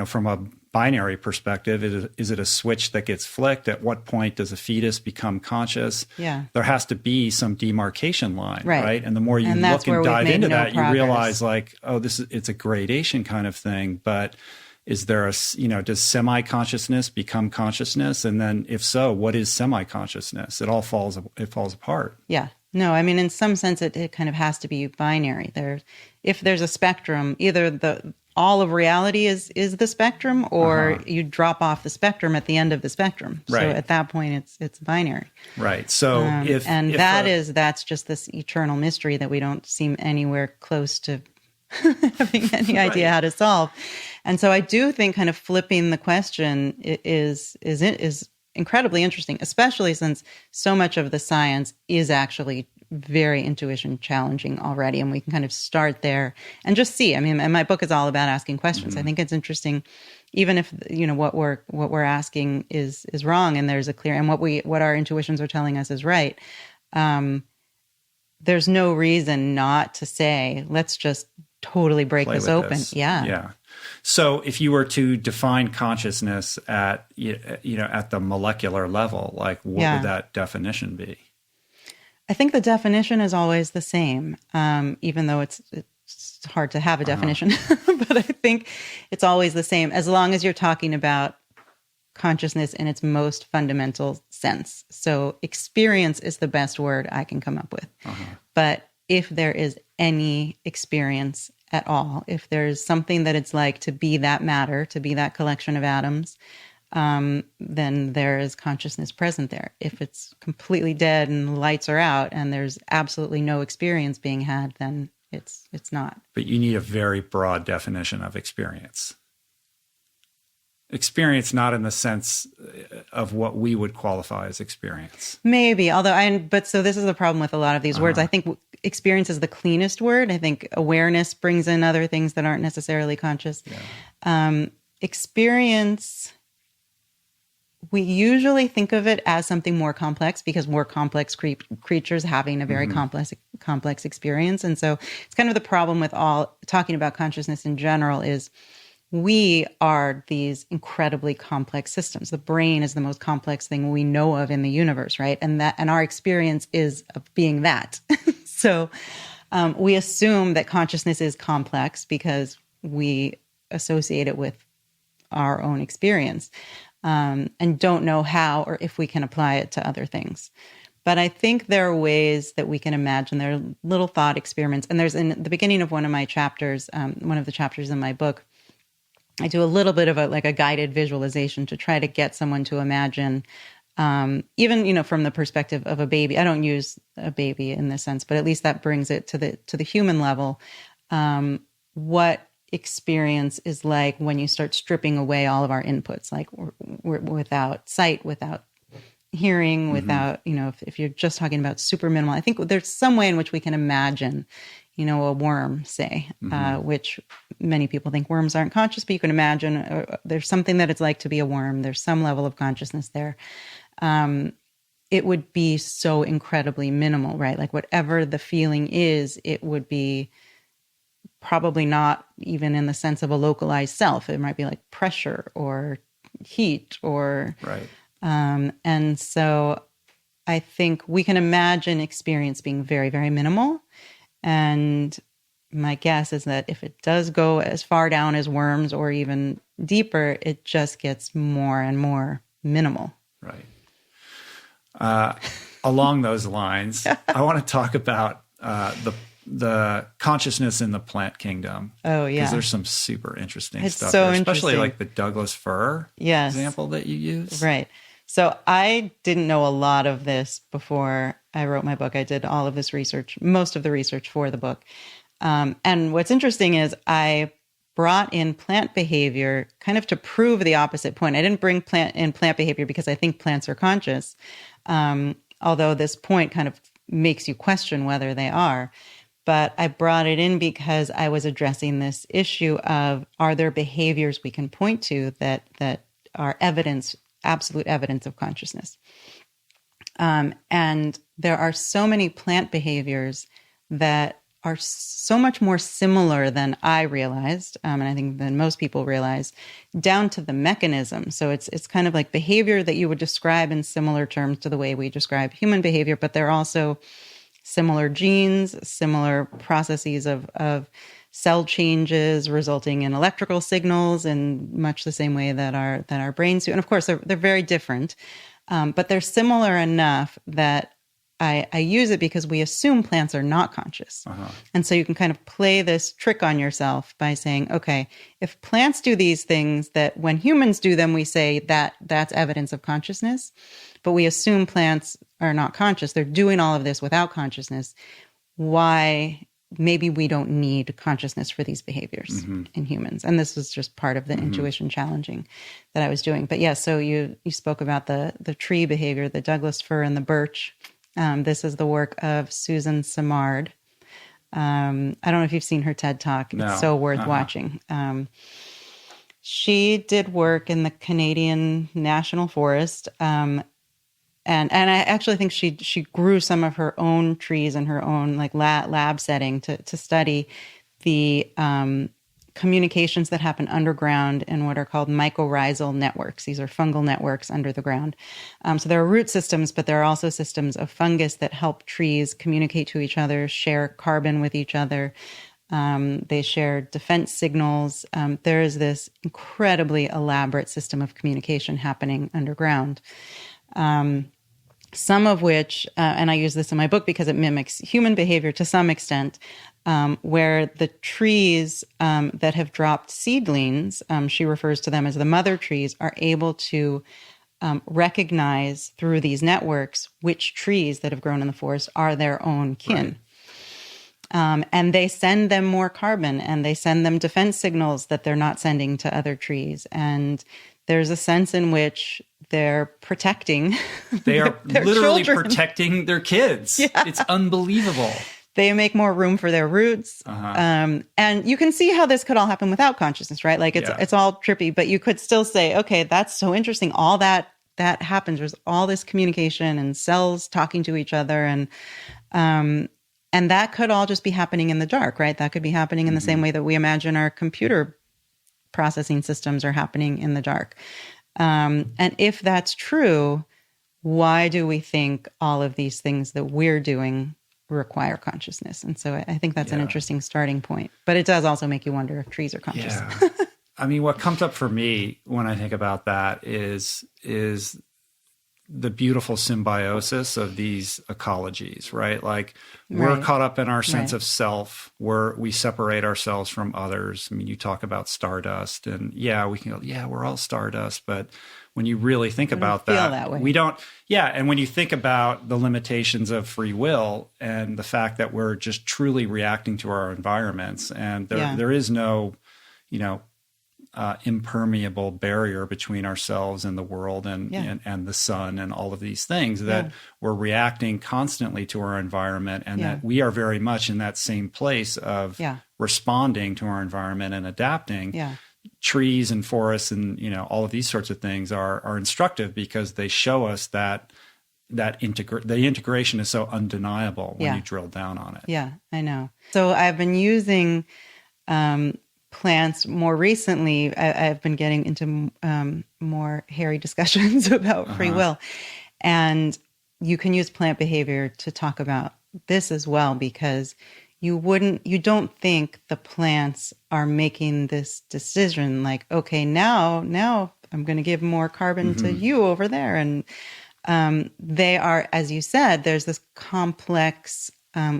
from a binary perspective, is it a switch that gets flicked? At what point does a fetus become conscious? Yeah. There has to be some demarcation line, right? And the more you look and dive into that, you realize it's a gradation kind of thing. But is there does semi-consciousness become consciousness? And then if so, what is semi-consciousness? It falls apart. Yeah. No, in some sense, it kind of has to be binary. If there's a spectrum, either all of reality is the spectrum, or you drop off the spectrum at the end of the spectrum. Right. So at that point, it's binary. Right. So that's just this eternal mystery that we don't seem anywhere close to having any idea how to solve. And so I do think kind of flipping the question is incredibly interesting, especially since so much of the science is actually very intuition challenging already. And we can kind of start there and just see. And my book is all about asking questions. I think it's interesting, even if, what we're asking is wrong and there's a clear, and what our intuitions are telling us is right. There's no reason not to say, let's just totally break this open. Yeah. So if you were to define consciousness at the molecular level, like what would that definition be? I think the definition is always the same, even though it's hard to have a definition. But I think it's always the same, as long as you're talking about consciousness in its most fundamental sense. So experience is the best word I can come up with. But if there is any experience at all, if there's something that it's like to be that matter, to be that collection of atoms, then there is consciousness present there. If it's completely dead and the lights are out and there's absolutely no experience being had, then it's not. But you need a very broad definition of experience. Experience not in the sense of what we would qualify as experience. Maybe, so this is the problem with a lot of these words. I think experience is the cleanest word. I think awareness brings in other things that aren't necessarily conscious. Experience, we usually think of it as something more complex because we're complex creatures having a very complex experience. And so it's kind of the problem with talking about consciousness in general is we are these incredibly complex systems. The brain is the most complex thing we know of in the universe, right? And our experience is of being that. So we assume that consciousness is complex because we associate it with our own experience, and don't know how or if we can apply it to other things. But I think there are ways that we can imagine. There are little thought experiments. And there's in the beginning of one of my chapters, one of the chapters in my book, I do a little bit of a guided visualization to try to get someone to imagine, even, from the perspective of a baby. I don't use a baby in this sense, but at least that brings it to the human level. What experience is like when you start stripping away all of our inputs, like we're without sight, without hearing, without, if you're just talking about super minimal. I think there's some way in which we can imagine, a worm, say, which many people think worms aren't conscious, but you can imagine there's something that it's like to be a worm. There's some level of consciousness there. it would be so incredibly minimal, right? Like whatever the feeling is, it would be probably not even in the sense of a localized self. It might be like pressure or heat or, Right. And so I think we can imagine experience being very, very minimal. And my guess is that if it does go as far down as worms or even deeper, it just gets more and more minimal. Right. Along those lines, I want to talk about the consciousness in the plant kingdom. Oh, yeah. Because there's some super interesting It's stuff so there, especially interesting. like the Douglas fir example that you use. Right. So I didn't know a lot of this before I wrote my book. I did all of this research, most of the research for the book. And what's interesting is I brought in plant behavior kind of to prove the opposite point. I didn't bring plant behavior because I think plants are conscious, although this point kind of makes you question whether they are. But I brought it in because I was addressing this issue of, are there behaviors we can point to that are evidence, absolute evidence of consciousness? And there are so many plant behaviors that are so much more similar than I realized, and I think than most people realize, down to the mechanism. So it's kind of like behavior that you would describe in similar terms to the way we describe human behavior, but they're also similar genes, similar processes of cell changes resulting in electrical signals in much the same way that our brains do. And of course, they're very different, but they're similar enough that I use it because we assume plants are not conscious. Uh-huh. And so you can kind of play this trick on yourself by saying, okay, if plants do these things that when humans do them, we say that that's evidence of consciousness, but we assume plants are not conscious. They're doing all of this without consciousness. Why? Maybe we don't need consciousness for these behaviors in humans. And this was just part of the intuition challenging that I was doing. But yeah, so you spoke about the tree behavior, the Douglas fir and the birch. This is the work of Susan Simard. I don't know if you've seen her TED Talk. No. It's so worth watching. She did work in the Canadian National Forest. And I actually think she grew some of her own trees in her own like lab setting to study the communications that happen underground in what are called mycorrhizal networks. These are fungal networks under the ground. So there are root systems, but there are also systems of fungus that help trees communicate to each other, share carbon with each other. They share defense signals. There is this incredibly elaborate system of communication happening underground. Some of which, and I use this in my book because it mimics human behavior to some extent, where the trees that have dropped seedlings, she refers to them as the mother trees, are able to recognize through these networks which trees that have grown in the forest are their own kin. Right. And they send them more carbon, and they send them defense signals that they're not sending to other trees. And there's a sense in which they're protecting They are their literally children. Protecting their kids. Yeah. It's unbelievable. They make more room for their roots. And you can see how this could all happen without consciousness, right? Like it's all trippy, but you could still say, okay, that's so interesting. All that happens. There's all this communication and cells talking to each other. And that could all just be happening in the dark, right? That could be happening in the same way that we imagine our computer processing systems are happening in the dark. And if that's true, why do we think all of these things that we're doing require consciousness? And so I think that's an interesting starting point. But it does also make you wonder if trees are conscious. Yeah. I mean, what comes up for me when I think about that is the beautiful symbiosis of these ecologies, right? Like we're caught up in our sense of self, where we separate ourselves from others. I mean, you talk about stardust, and we can go, we're all stardust, but when you really think about that we don't. Yeah, and when you think about the limitations of free will and the fact that we're just truly reacting to our environments, and there is no, impermeable barrier between ourselves and the world and the sun and all of these things, that we're reacting constantly to our environment, and that we are very much in that same place of responding to our environment and adapting. Trees and forests and all of these sorts of things are instructive because they show us that the integration is so undeniable when you drill down on it. Yeah, I know. So I've been using plants more recently. I've been getting into more hairy discussions about free will. And you can use plant behavior to talk about this as well, because you don't think the plants are making this decision like, okay, now I'm going to give more carbon to you over there. And they are, as you said, there's this complex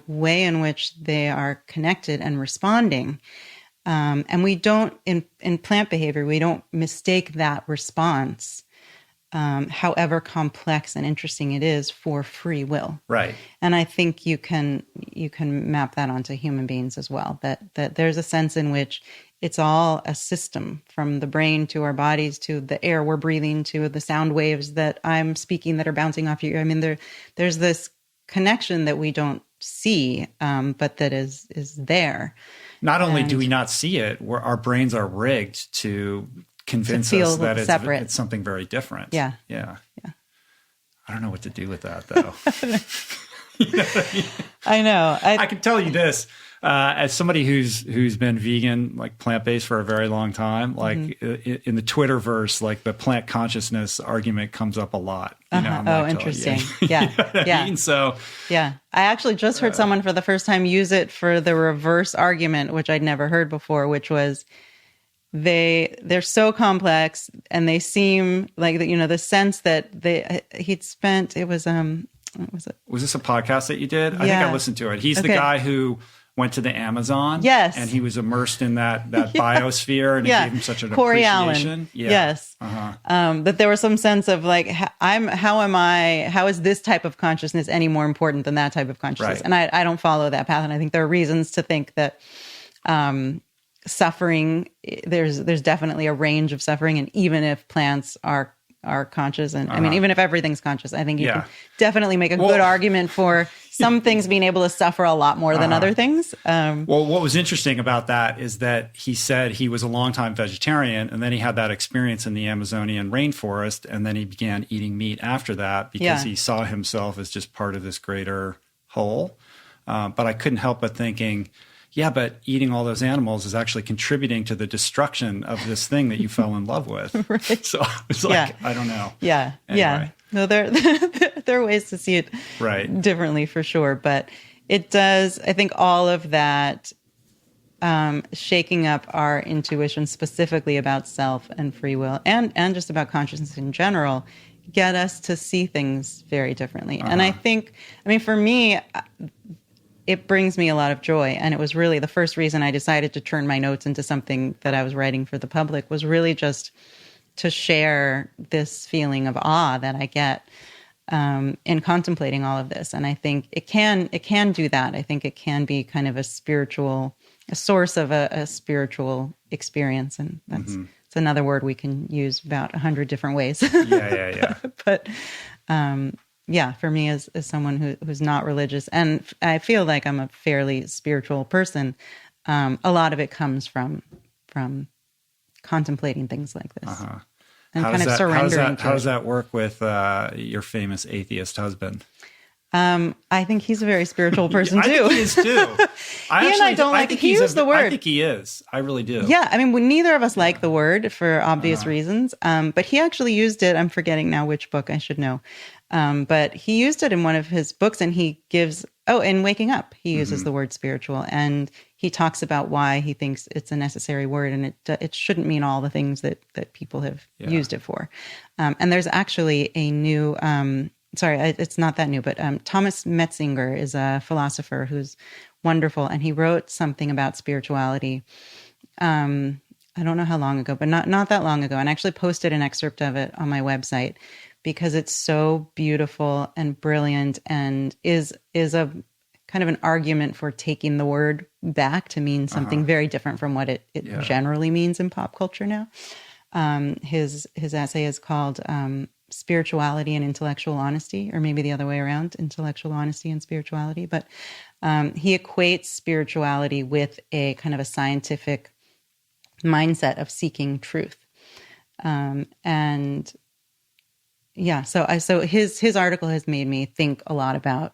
way in which they are connected and responding. And we don't, in plant behavior, we don't mistake that response, however complex and interesting it is, for free will. Right. And I think you can map that onto human beings as well, that there's a sense in which it's all a system, from the brain to our bodies to the air we're breathing to the sound waves that I'm speaking that are bouncing off you. I mean, there's this connection that we don't see, but that is there. Not only do we not see it, our brains are rigged to convince us that it's something very different. Yeah. I don't know what to do with that, though. I know. I can tell you this, as somebody who's been vegan, like plant-based for a very long time, like in the Twitterverse, like the plant consciousness argument comes up a lot. Interesting. Yeah. I mean? So, I actually just heard someone for the first time use it for the reverse argument, which I'd never heard before, which was they're so complex, and they seem like the sense that he'd spent, it was what was it? Was this a podcast that you did? I think I listened to it. He's the guy who went to the Amazon. Yes. And he was immersed in that biosphere, and it gave him such an Corey appreciation. Allen. Yeah. Yes. That there was some sense of like, how is this type of consciousness any more important than that type of consciousness? Right. And I don't follow that path. And I think there are reasons to think that suffering, there's definitely a range of suffering. And even if plants are conscious, and I mean, even if everything's conscious, I think you can definitely make a good argument for some things being able to suffer a lot more than other things. Well, what was interesting about that is that he said he was a longtime vegetarian, and then he had that experience in the Amazonian rainforest, and then he began eating meat after that because he saw himself as just part of this greater whole. But I couldn't help but thinking, yeah, but eating all those animals is actually contributing to the destruction of this thing that you fell in love with. Right. So it's like, I don't know. Yeah. Anyway. Yeah. No, there are ways to see it differently for sure. But it does, I think all of that shaking up our intuition specifically about self and free will and just about consciousness in general get us to see things very differently. And I think, for me, it brings me a lot of joy. And it was really the first reason I decided to turn my notes into something that I was writing for the public, was really just to share this feeling of awe that I get in contemplating all of this. And I think it can do that. I think it can be kind of a source of a spiritual experience. And that's it's another word we can use about 100 different ways. Yeah. But for me as someone who's not religious, and I feel like I'm a fairly spiritual person, a lot of it comes from contemplating things like this and surrendering to How does that work with your famous atheist husband? I think he's a very spiritual person too. I think he is too. I don't like to use the word. I think he is. I really do. Yeah, neither of us like the word for obvious reasons. But he actually used it. I'm forgetting now which book, I should know. But he used it in one of his books, and he gives, in Waking Up, he uses the word spiritual, and he talks about why he thinks it's a necessary word, and it shouldn't mean all the things that people have used it for. And there's actually a new, it's not that new, but Thomas Metzinger is a philosopher who's wonderful, and he wrote something about spirituality. I don't know how long ago, but not that long ago, and I actually posted an excerpt of it on my website, because it's so beautiful and brilliant, and is a kind of an argument for taking the word back to mean something very different from what it generally means in pop culture now. His essay is called Spirituality and Intellectual Honesty, or maybe the other way around, Intellectual Honesty and Spirituality. But he equates spirituality with a kind of a scientific mindset of seeking truth. And yeah. So his article has made me think a lot about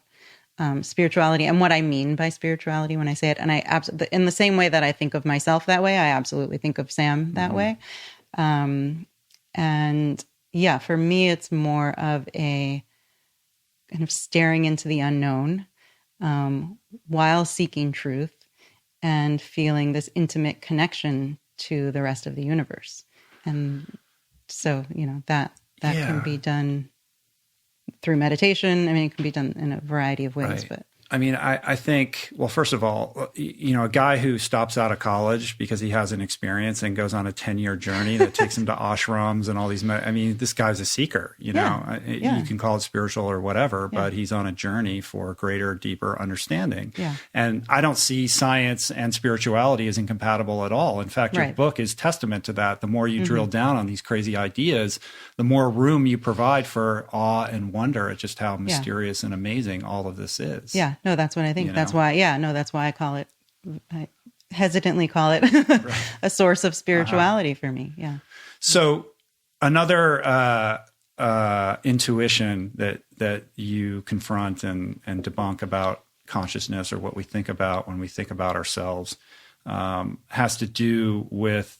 spirituality and what I mean by spirituality when I say it. And I absolutely, in the same way that I think of myself that way, I absolutely think of Sam that way. And yeah, for me, it's more of a kind of staring into the unknown while seeking truth and feeling this intimate connection to the rest of the universe. And so, that can be done through meditation. I mean, it can be done in a variety of ways, Right. but I mean, I think, well, first of all, a guy who stops out of college because he has an experience and goes on a 10-year journey that takes him to ashrams and all these, this guy's a seeker, you know, you can call it spiritual or whatever, but he's on a journey for greater, deeper understanding. Yeah. And I don't see science and spirituality as incompatible at all. In fact, your book is testament to that. The more you drill down on these crazy ideas, the more room you provide for awe and wonder at just how mysterious and amazing all of this is. Yeah, no, that's what I think. That's why, that's why I hesitantly call it a source of spirituality for me. Yeah. So another intuition that you confront and debunk about consciousness or what we think about when we think about ourselves has to do with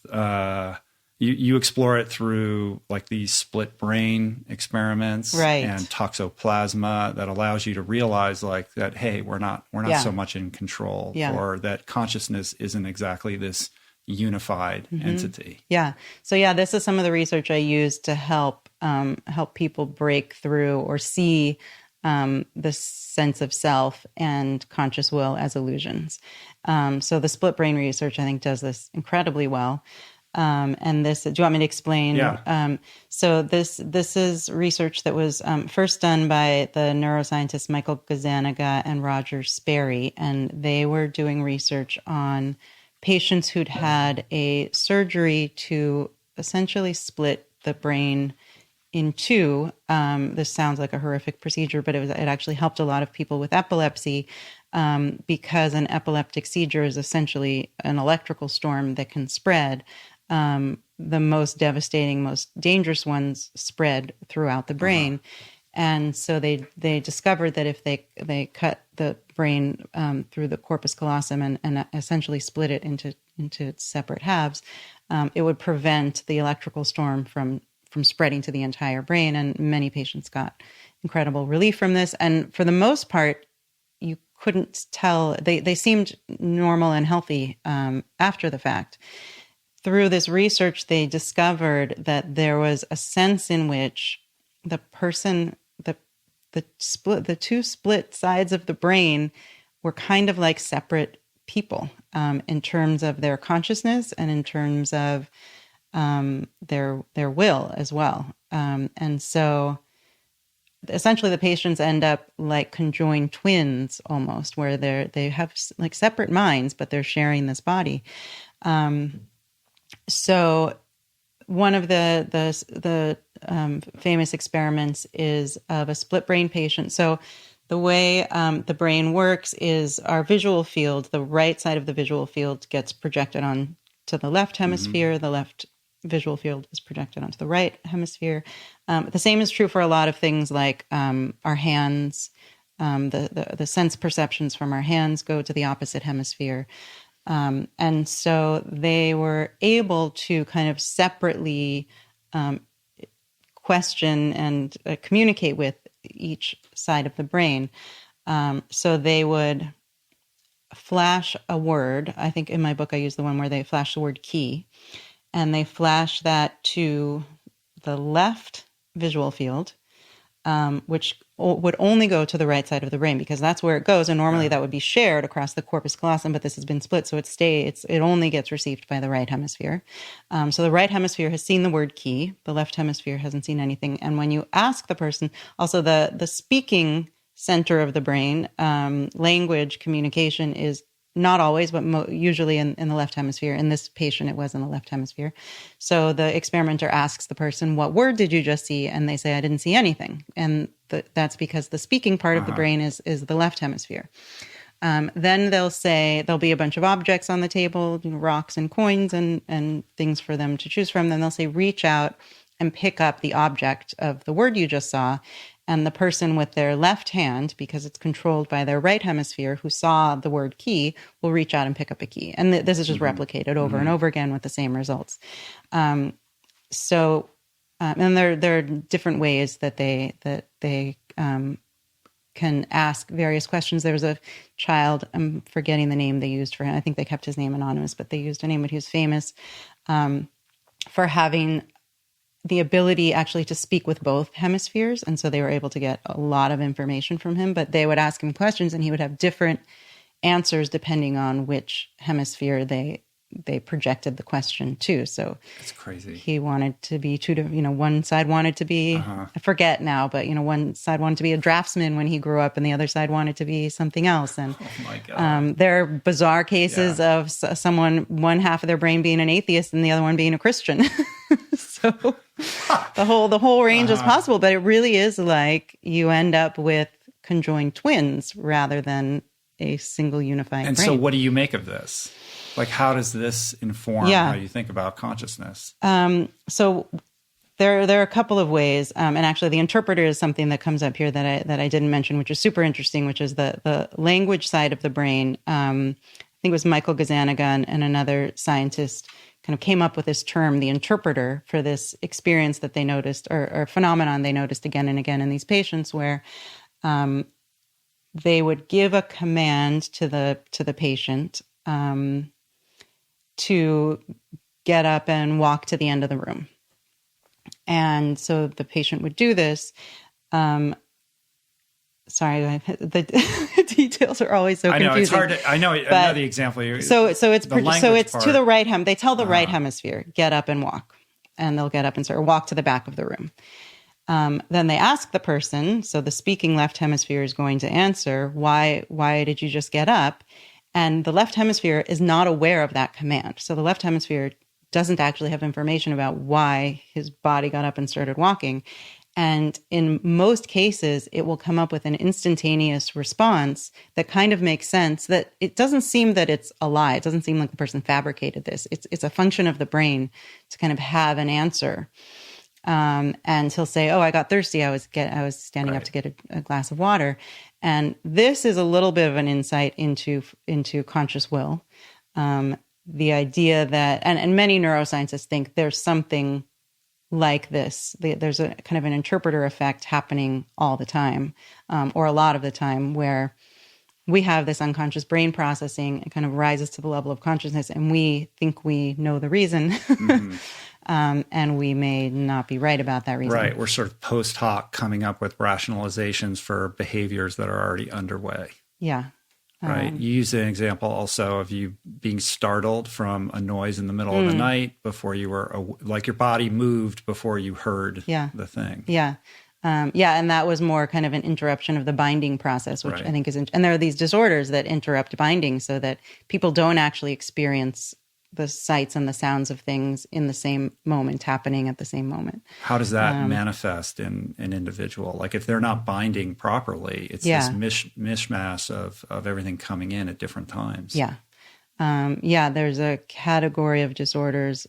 you explore it through like these split brain experiments and toxoplasma that allows you to realize like that, hey, we're not so much in control, or that consciousness isn't exactly this unified entity. Yeah. So this is some of the research I use to help people break through or see the sense of self and conscious will as illusions. So the split brain research, I think, does this incredibly well. And this, do you want me to explain? Yeah. So this is research that was first done by the neuroscientists Michael Gazzaniga and Roger Sperry, and they were doing research on patients who'd had a surgery to essentially split the brain in two. This sounds like a horrific procedure, but it actually helped a lot of people with epilepsy. Because an epileptic seizure is essentially an electrical storm that can spread. The most devastating, most dangerous ones spread throughout the brain. And so they discovered that if they cut the brain through the corpus callosum and essentially split it into its separate halves, it would prevent the electrical storm from spreading to the entire brain. And many patients got incredible relief from this. And for the most part, you couldn't tell. They seemed normal and healthy after the fact. Through this research, they discovered that there was a sense in which the person, the two split sides of the brain were kind of like separate people in terms of their consciousness and in terms of their will as well. And so essentially the patients end up like conjoined twins almost, where they have like separate minds, but they're sharing this body. So one of the famous experiments is of a split brain patient. So the way the brain works is our visual field, the right side of the visual field gets projected on to the left hemisphere. The left visual field is projected onto the right hemisphere. The same is true for a lot of things like our hands. The sense perceptions from our hands go to the opposite hemisphere. And so they were able to kind of separately question and communicate with each side of the brain. So they would flash a word. I think in my book I use the one where they flash the word key, and they flash that to the left visual field, which would only go to the right side of the brain because that's where it goes. And normally that would be shared across the corpus callosum, but this has been split. So it only gets received by the right hemisphere. So the right hemisphere has seen the word key. The left hemisphere hasn't seen anything. And when you ask the person, also the speaking center of the brain, language communication is not always, but usually in the left hemisphere. In this patient, it was in the left hemisphere. So the experimenter asks the person, what word did you just see? And they say, I didn't see anything. And that's because the speaking part of the brain is the left hemisphere. Then there'll be a bunch of objects on the table, rocks and coins and things for them to choose from. Then they'll say, reach out and pick up the object of the word you just saw. And the person with their left hand, because it's controlled by their right hemisphere, who saw the word key, will reach out and pick up a key. And this is just replicated over and over again with the same results. And there are different ways that they can ask various questions. There was a child, I'm forgetting the name they used for him. I think they kept his name anonymous, but they used a name, but he was famous for having the ability actually to speak with both hemispheres. And so they were able to get a lot of information from him, but they would ask him questions and he would have different answers depending on which hemisphere they projected the question to. So it's crazy. He wanted to be one side wanted to be, I forget now, but one side wanted to be a draftsman when he grew up and the other side wanted to be something else. And oh my God. There are bizarre cases of one half of their brain being an atheist and the other one being a Christian. So the whole range is possible, but it really is like you end up with conjoined twins rather than a single unifying brain. So what do you make of this? Like, how does this inform how you think about consciousness? So there are a couple of ways, and actually, the interpreter is something that comes up here that I didn't mention, which is super interesting, which is the language side of the brain. I think it was Michael Gazzaniga and another scientist kind of came up with this term, the interpreter, for this experience that they noticed, or phenomenon they noticed again and again in these patients, where they would give a command to the patient to get up and walk to the end of the room. And so the patient would do this. Sorry, the details are always so confusing. I know, it's hard to, I know the example. So it's to the right they tell the right hemisphere, get up and walk. And they'll get up and walk to the back of the room. Then they ask the person, so the speaking left hemisphere is going to answer, why did you just get up? And the left hemisphere is not aware of that command. So the left hemisphere doesn't actually have information about why his body got up and started walking. And in most cases, it will come up with an instantaneous response that kind of makes sense, that it doesn't seem that it's a lie. It doesn't seem like the person fabricated this. It's a function of the brain to kind of have an answer. And he'll say, I got thirsty. I was standing up to get a glass of water. And this is a little bit of an insight into conscious will. The idea that, and many neuroscientists think there's something like this. There's a kind of an interpreter effect happening all the time, or a lot of the time, where we have this unconscious brain processing. It kind of rises to the level of consciousness, and we think we know the reason. Mm-hmm. And we may not be right about that reason. Right. We're sort of post hoc coming up with rationalizations for behaviors that are already underway. Yeah. Right. You used an example also of you being startled from a noise in the middle of the night before you were, like your body moved before you heard the thing. Yeah. And that was more kind of an interruption of the binding process, which I think is, and there are these disorders that interrupt binding so that people don't actually experience the sights and the sounds of things in the same moment, happening at the same moment. How does that manifest in an individual? Like if they're not binding properly, it's this mishmash of everything coming in at different times. Yeah. There's a category of disorders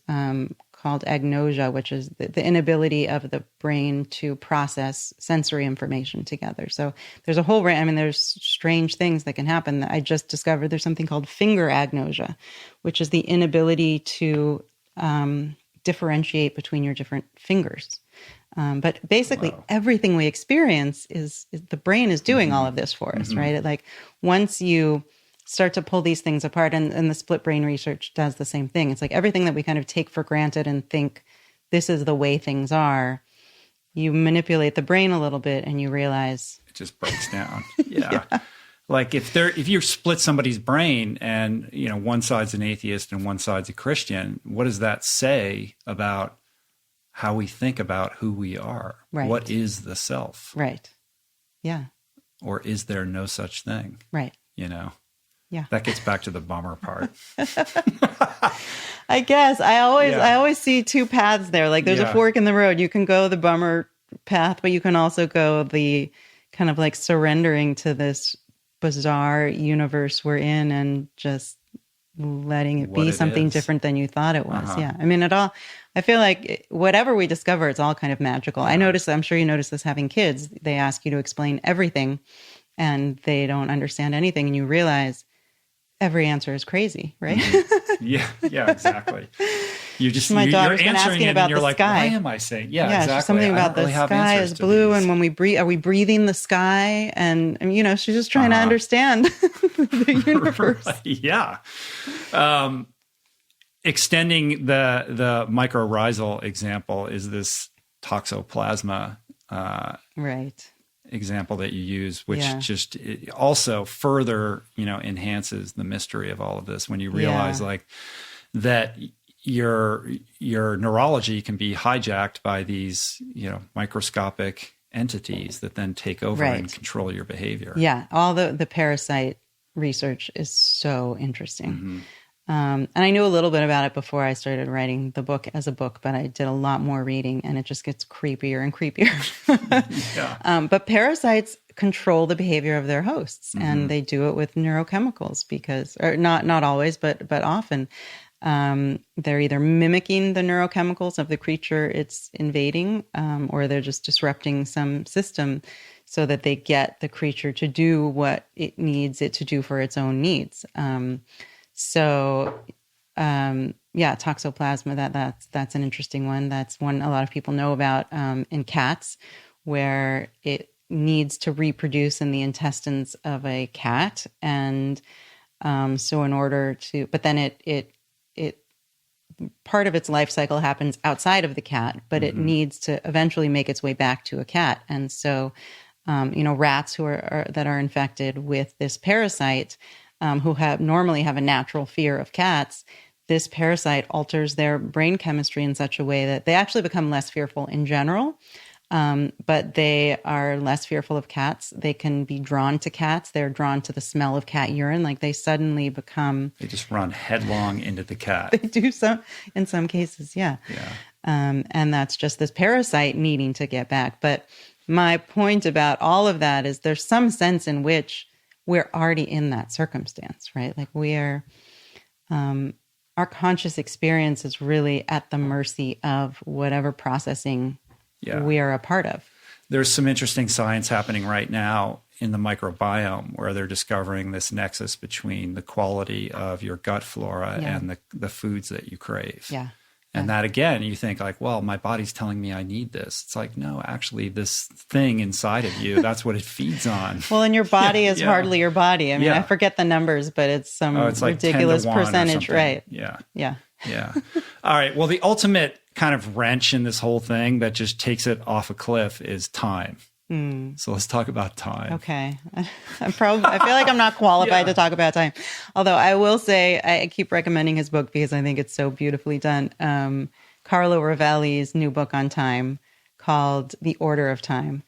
called agnosia, which is the inability of the brain to process sensory information together. So there's a whole range. There's strange things that can happen. I just discovered there's something called finger agnosia, which is the inability to differentiate between your different fingers. But basically, everything we experience is the brain is doing all of this for us, right? Once you start to pull these things apart, and the split brain research does the same thing. It's like everything that we kind of take for granted and think this is the way things are, you manipulate the brain a little bit and you realize it just breaks down. Yeah. Like if you split somebody's brain and, one side's an atheist and one side's a Christian, what does that say about how we think about who we are? Right. What is the self? Right. Yeah. Or is there no such thing? Right. Yeah. That gets back to the bummer part. I guess I always see two paths there. Like there's a fork in the road. You can go the bummer path, but you can also go the kind of like surrendering to this bizarre universe we're in and just letting it What be it something is. different than you thought it was. Uh-huh. Yeah. I mean, I feel like whatever we discover, it's all kind of magical. I notice, I'm sure you notice this having kids, they ask you to explain everything and they don't understand anything. And you realize every answer is crazy, right? Yeah, exactly. My you're daughter's been answering asking it about and you're the like, sky. why am I saying? Yeah, Yeah, exactly. something I about don't really the have sky answers is to blue, these. and when are we breathing the sky? And she's just trying to understand the universe. Right, yeah. Extending the mycorrhizal example is this toxoplasma Right. example that you use, which just also further, enhances the mystery of all of this when you realize like that your neurology can be hijacked by these, microscopic entities that then take over and control your behavior. Yeah. All the parasite research is so interesting. And I knew a little bit about it before I started writing the book as a book, but I did a lot more reading and it just gets creepier and creepier. But parasites control the behavior of their hosts and they do it with neurochemicals or not always, but often. They're either mimicking the neurochemicals of the creature it's invading, or they're just disrupting some system so that they get the creature to do what it needs it to do for its own needs. Toxoplasma, that's an interesting one. That's one a lot of people know about in cats, where it needs to reproduce in the intestines of a cat. And so in order to, but then it part of its life cycle happens outside of the cat, but it needs to eventually make its way back to a cat. And so, rats that are infected with this parasite, who normally have a natural fear of cats, this parasite alters their brain chemistry in such a way that they actually become less fearful in general. But they are less fearful of cats. They can be drawn to cats. They're drawn to the smell of cat urine. Like they suddenly become... They just run headlong into the cat. They do in some cases, yeah. And that's just this parasite needing to get back. But my point about all of that is there's some sense in which we're already in that circumstance, right? Like our conscious experience is really at the mercy of whatever processing we are a part of. There's some interesting science happening right now in the microbiome where they're discovering this nexus between the quality of your gut flora and the foods that you crave. Yeah. And that, again, you think like, well, my body's telling me I need this. It's like, no, actually, this thing inside of you, that's what it feeds on. Well, and your body is hardly your body. I mean, I forget the numbers, but it's some it's like ridiculous percentage, right? Yeah. Yeah. All right. Well, the ultimate kind of wrench in this whole thing that just takes it off a cliff is time. So let's talk about time. Okay. I feel like I'm not qualified to talk about time. Although I will say I keep recommending his book because I think it's so beautifully done. Carlo Rovelli's new book on time called The Order of Time.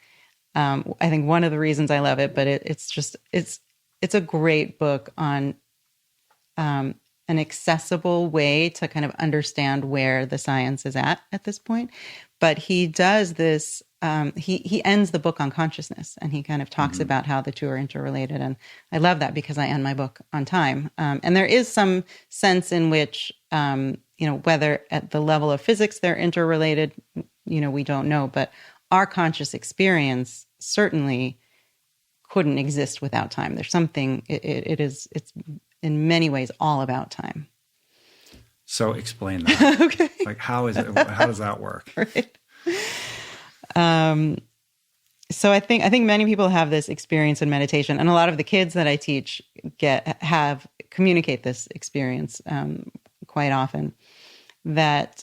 I think one of the reasons I love it, but it's a great book on an accessible way to kind of understand where the science is at this point. But he does this, he ends the book on consciousness, and he kind of talks about how the two are interrelated. And I love that because I end my book on time. And there is some sense in which, whether at the level of physics they're interrelated, we don't know. But our conscious experience certainly couldn't exist without time. There's something, it's in many ways all about time. So explain that. Okay. Like, how does that work? Right. So I think many people have this experience in meditation, and a lot of the kids that I teach communicate this experience quite often, that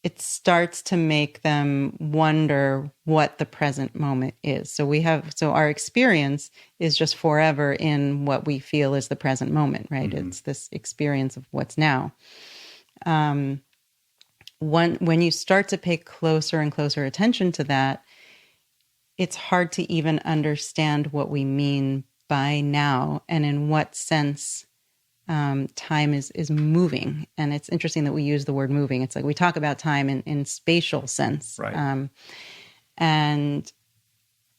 it starts to make them wonder what the present moment is. So our experience is just forever in what we feel is the present moment, right? It's this experience of what's now. When you start to pay closer and closer attention to that, it's hard to even understand what we mean by now and in what sense time is moving. And it's interesting that we use the word moving. It's like we talk about time in spatial sense. Right. And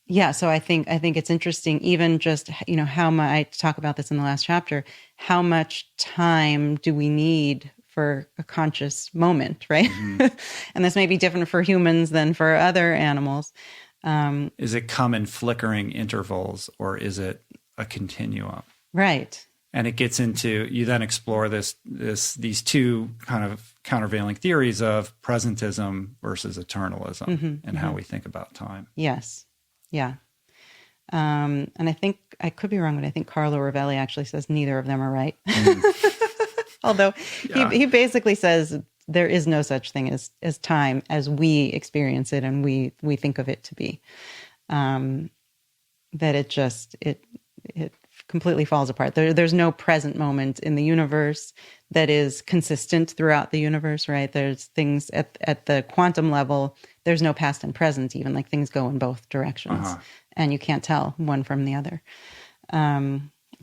Yeah, so I think it's interesting, even just, I talk about this in the last chapter, how much time do we need for a conscious moment, right? And this may be different for humans than for other animals. Is it come in flickering intervals, or is it a continuum? Right. And it gets into, you then explore these two kind of countervailing theories of presentism versus eternalism and how we think about time. Yes. Yeah. And I think, I could be wrong, but I think Carlo Rovelli actually says neither of them are right. Although he basically says there is no such thing as time as we experience it and we think of it to be. That it completely falls apart. There's no present moment in the universe that is consistent throughout the universe, right? There's things at the quantum level, there's no past and present even, like things go in both directions and you can't tell one from the other.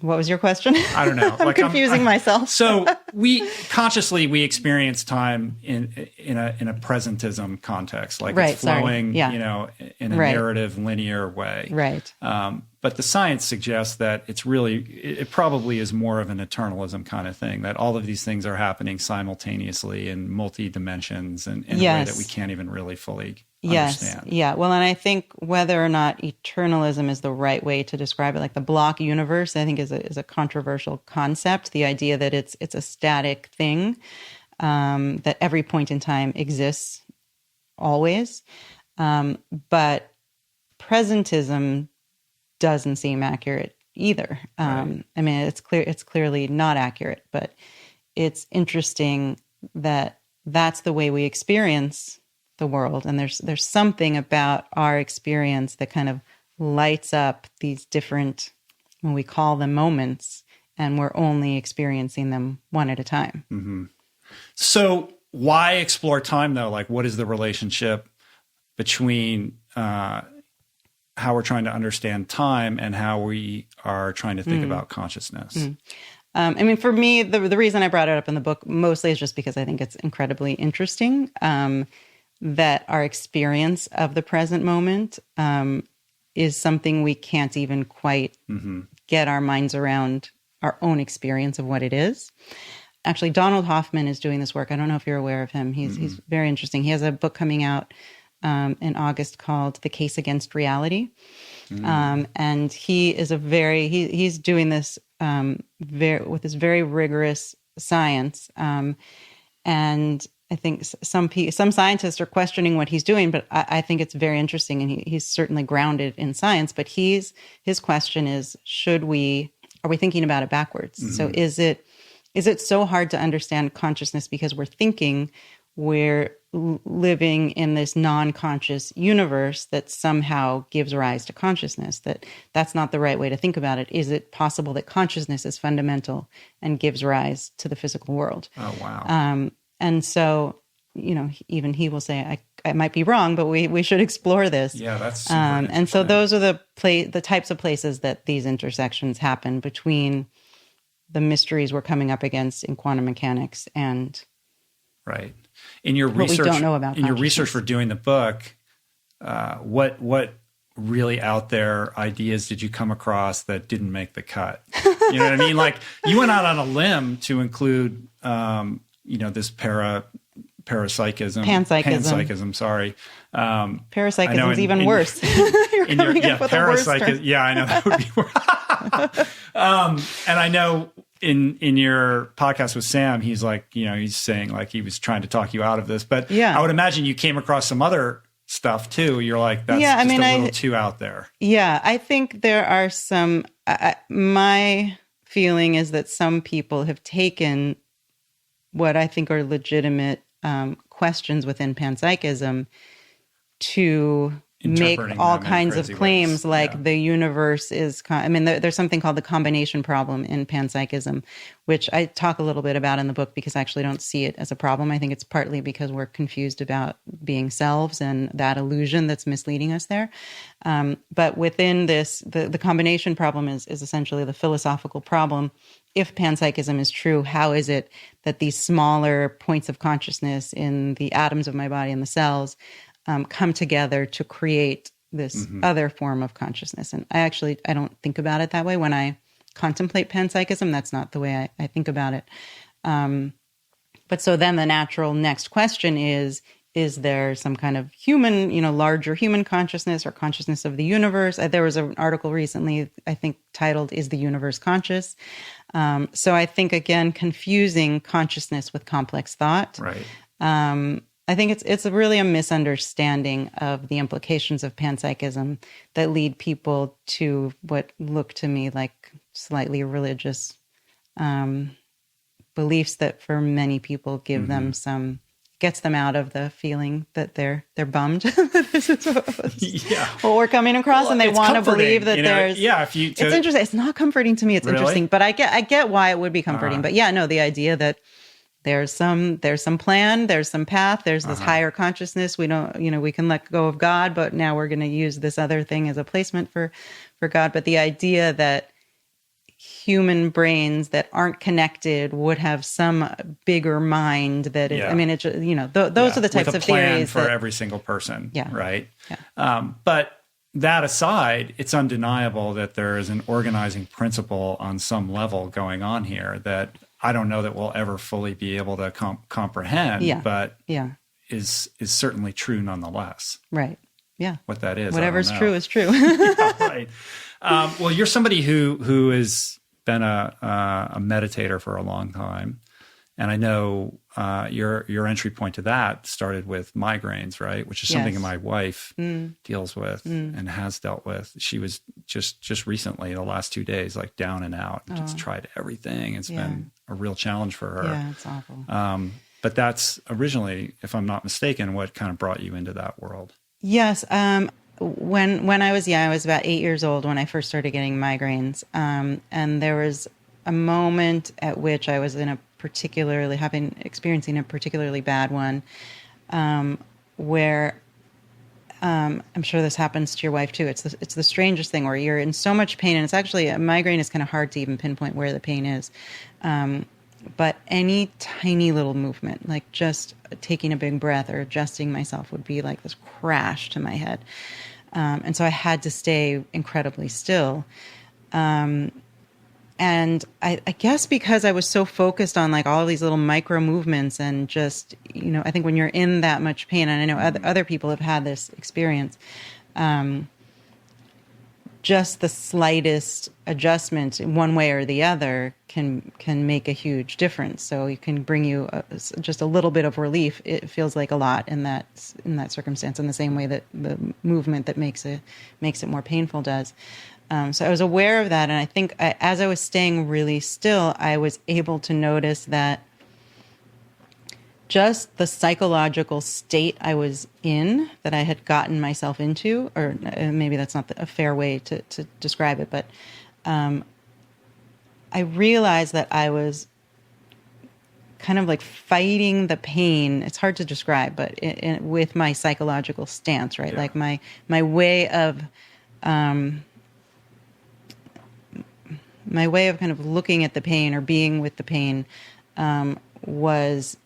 What was your question? I don't know. I'm confusing myself. So we consciously experience time in a presentism context, like it's flowing, in a narrative, linear way. Right. But the science suggests that it probably is more of an eternalism kind of thing, that all of these things are happening simultaneously in multi-dimensions and in a way that we can't even really fully understand. Yeah. Well, and I think whether or not eternalism is the right way to describe it, like the block universe, I think is a controversial concept. The idea that it's a static thing, that every point in time exists always. But presentism doesn't seem accurate either. I mean, it's clearly not accurate, but it's interesting that that's the way we experience the world. And there's something about our experience that kind of lights up these different, when we call them moments, and we're only experiencing them one at a time. Mm-hmm. So why explore time though? Like, what is the relationship between how we're trying to understand time and how we are trying to think about consciousness? I mean, for me, the reason I brought it up in the book mostly is just because I think it's incredibly interesting that our experience of the present moment is something we can't even quite get our minds around our own experience of what it is. Actually, Donald Hoffman is doing this work. I don't know if you're aware of him. He's very interesting. He has a book coming out in August called The Case Against Reality. And he is he's doing this with this very rigorous science. And I think some scientists are questioning what he's doing, but I think it's very interesting, and he's certainly grounded in science. But his question is, are we thinking about it backwards? So is it so hard to understand consciousness because we're thinking we're living in this non-conscious universe that somehow gives rise to consciousness, that's not the right way to think about it? Is it possible that consciousness is fundamental and gives rise to the physical world? Oh, wow. And so, even he will say, I might be wrong, but we should explore this. Yeah, that's super and so those are the types of places that these intersections happen between the mysteries we're coming up against in quantum mechanics and right. In your what research, we don't know about in your research for doing the book, what really out there ideas did you come across that didn't make the cut? You know what I mean? Like, you went out on a limb to include, this panpsychism. Sorry. Parapsychism is even worse. You're coming up with a worse term. Yeah, I know that would be worse. And I know in your podcast with Sam, he's like, he's saying like he was trying to talk you out of this, but I would imagine you came across some other stuff too. You're like, that's a little too out there. Yeah, I think there are some. My feeling is that some people have taken what I think are legitimate questions within panpsychism to make all kinds of claims like the universe is, there's something called the combination problem in panpsychism, which I talk a little bit about in the book because I actually don't see it as a problem. I think it's partly because we're confused about being selves and that illusion that's misleading us there. But within this, the combination problem is essentially the philosophical problem. If panpsychism is true, how is it that these smaller points of consciousness in the atoms of my body and the cells come together to create this other form of consciousness. And I don't think about it that way when I contemplate panpsychism. That's not the way I think about it. But so then the natural next question is there some kind of human, larger human consciousness or consciousness of the universe? There was an article recently, I think, titled, "Is the Universe Conscious?" So I think, again, confusing consciousness with complex thought. Right. I think it's really a misunderstanding of the implications of panpsychism that lead people to what look to me like slightly religious beliefs that for many people give them gets them out of the feeling that they're bummed. This is what we're coming across, and they want to believe that there's. Yeah, it's interesting. It's not comforting to me. It's interesting, but I get why it would be comforting. But yeah, no, the idea that there's some plan, there's some path, there's this higher consciousness. We don't, we can let go of God, but now we're going to use this other thing as a placement for God. But the idea that human brains that aren't connected would have some bigger mind that is, I mean, it's, those are the types with a of plan theories for every single person. Yeah. Right. Yeah. But that aside, it's undeniable that there is an organizing principle on some level going on here that I don't know that we'll ever fully be able to comprehend, but is certainly true nonetheless. Right. Yeah. What that is. Whatever's true is true. Yeah, right. Well, you're somebody who has been a meditator for a long time. And I know your entry point to that started with migraines, right? Which is something that my wife deals with and has dealt with. She was just recently, the last 2 days, like down and out. Just tried everything. It's been a real challenge for her. Yeah, it's awful. But that's originally, if I'm not mistaken, what kind of brought you into that world. Yes. When I was young, I was about 8 years old when I first started getting migraines. And there was a moment at which I was experiencing a particularly bad one, where I'm sure this happens to your wife too. It's the strangest thing where you're in so much pain, and it's actually a migraine is kind of hard to even pinpoint where the pain is. But any tiny little movement, like just taking a big breath or adjusting myself, would be like this crash to my head. And so I had to stay incredibly still. And I guess because I was so focused on like all these little micro movements and just, I think when you're in that much pain, and I know other people have had this experience, just the slightest adjustment in one way or the other can make a huge difference. So it can bring you just a little bit of relief. It feels like a lot in that circumstance, in the same way that the movement that makes it more painful does. So I was aware of that, and I think as I was staying really still, I was able to notice that just the psychological state I was in, that I had gotten myself into, or maybe that's not a fair way to describe it, but I realized that I was kind of like fighting the pain. It's hard to describe, but with my psychological stance, right? Yeah. Like my way of kind of looking at the pain or being with the pain was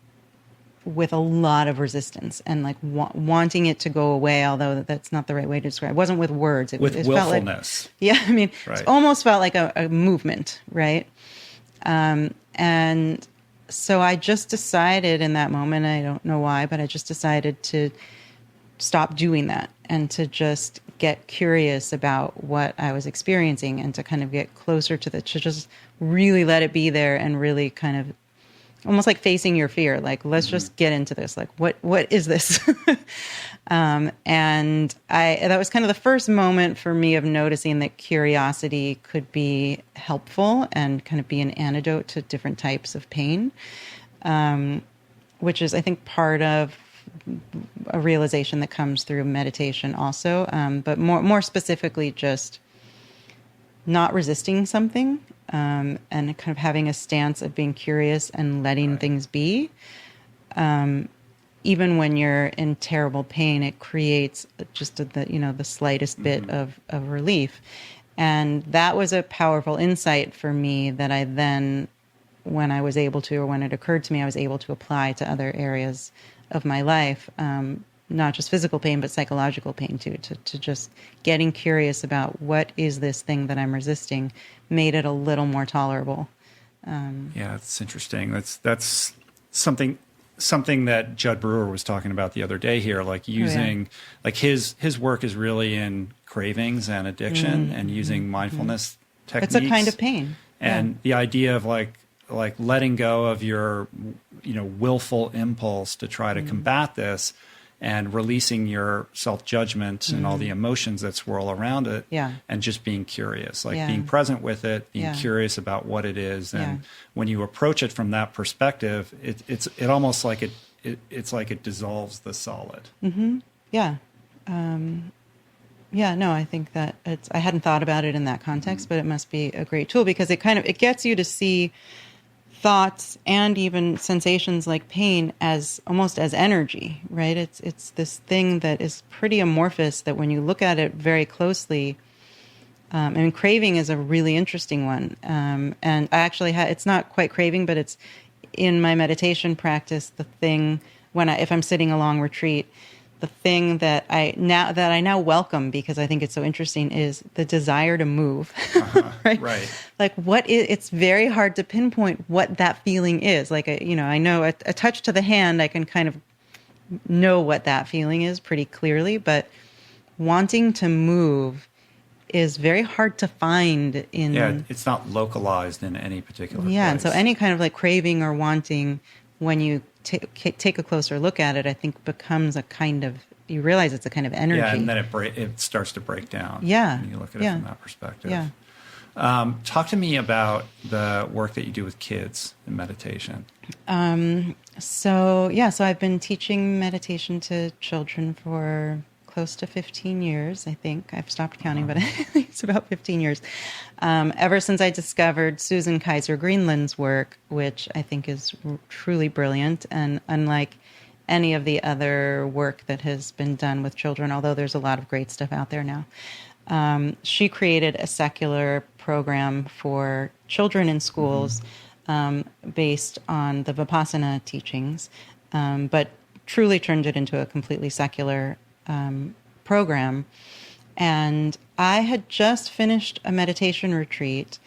with a lot of resistance and like wanting it to go away, although that's not the right way to describe it. It wasn't with words. It willfulness. Felt like, I mean, right. It almost felt like a movement, right? And so I just decided in that moment, I don't know why, but I just decided to stop doing that and to just get curious about what I was experiencing and to kind of get closer to just really let it be there and really kind of almost like facing your fear. Like, let's just get into this. Like, what is this? And that was kind of the first moment for me of noticing that curiosity could be helpful and kind of be an antidote to different types of pain, which is, I think, part of a realization that comes through meditation also, but more specifically just not resisting something, and kind of having a stance of being curious and letting things be. Even when you're in terrible pain, it creates just the slightest bit of relief. And that was a powerful insight for me that I then, when I was able to, or when it occurred to me, I was able to apply to other areas of my life, not just physical pain, but psychological pain too, to just getting curious about what is this thing that I'm resisting made it a little more tolerable. Yeah, it's interesting. That's something that Judd Brewer was talking about the other day here, like using, like his work is really in cravings and addiction and using mindfulness techniques. It's a kind of pain. And the idea of like letting go of your, willful impulse to try to combat this and releasing your self-judgment and all the emotions that swirl around it and just being curious, being present with it, being curious about what it is. And when you approach it from that perspective, it's almost like it's like it dissolves the solid. Mm-hmm. Yeah. No, I think that I hadn't thought about it in that context, but it must be a great tool because it gets you to see thoughts and even sensations like pain as almost as energy, right? It's this thing that is pretty amorphous that when you look at it very closely, craving is a really interesting one. And I actually it's not quite craving, but it's in my meditation practice, the thing if I'm sitting a long retreat, the thing that I now welcome because I think it's so interesting is the desire to move, right? Right. Like it's very hard to pinpoint what that feeling is. Like, I know a touch to the hand, I can kind of know what that feeling is pretty clearly, but wanting to move is very hard to find in. Yeah, it's not localized in any particular place. And so any kind of like craving or wanting, when you take a closer look at it, I think becomes a kind of, you realize it's a kind of energy. Yeah, and then it starts to break down. Yeah. When you look at it from that perspective. Yeah. Talk to me about the work that you do with kids in meditation. So I've been teaching meditation to children for close to 15 years, I think. I've stopped counting, but I think it's about 15 years. Ever since I discovered Susan Kaiser Greenland's work, which I think is truly brilliant and unlike any of the other work that has been done with children, although there's a lot of great stuff out there now. She created a secular program for children in schools based on the Vipassana teachings, but truly turned it into a completely secular program. And I had just finished a meditation retreat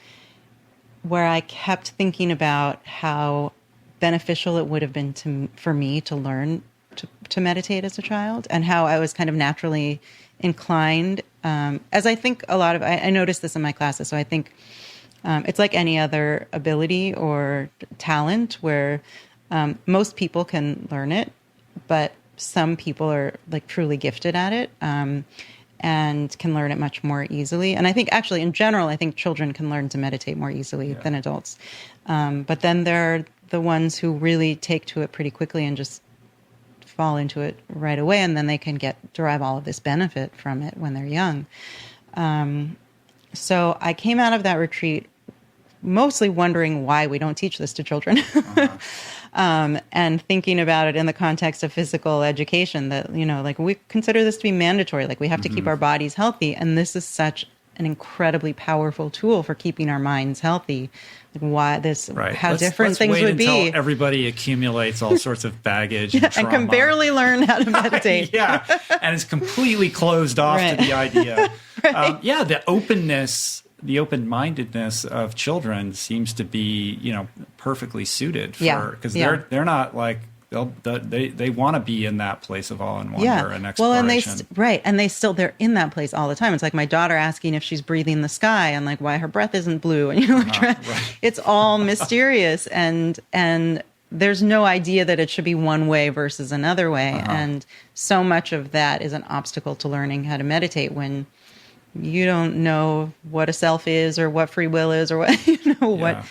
where I kept thinking about how beneficial it would have been for me to learn to meditate as a child, and how I was kind of naturally inclined, as I think a lot of, I noticed this in my classes, so I think it's like any other ability or talent where most people can learn it, but some people are like truly gifted at it and can learn it much more easily. And I think actually in general, I think children can learn to meditate more easily than adults. But then there are the ones who really take to it pretty quickly and just fall into it right away. And then they can derive all of this benefit from it when they're young. So I came out of that retreat mostly wondering why we don't teach this to children. And thinking about it in the context of physical education, that, like we consider this to be mandatory, like we have to keep our bodies healthy. And this is such an incredibly powerful tool for keeping our minds healthy. Like how different things would be. Until everybody accumulates all sorts of baggage and trauma. And can barely learn how to meditate. And is completely closed off to the idea. The openness, the open-mindedness of children seems to be, perfectly suited for, because they're not like, they want to be in that place of awe and wonder and exploration. Well, and they're in that place all the time. It's like my daughter asking if she's breathing the sky and like why her breath isn't blue, and it's all mysterious, and there's no idea that it should be one way versus another way, and so much of that is an obstacle to learning how to meditate when you don't know what a self is or what free will is or what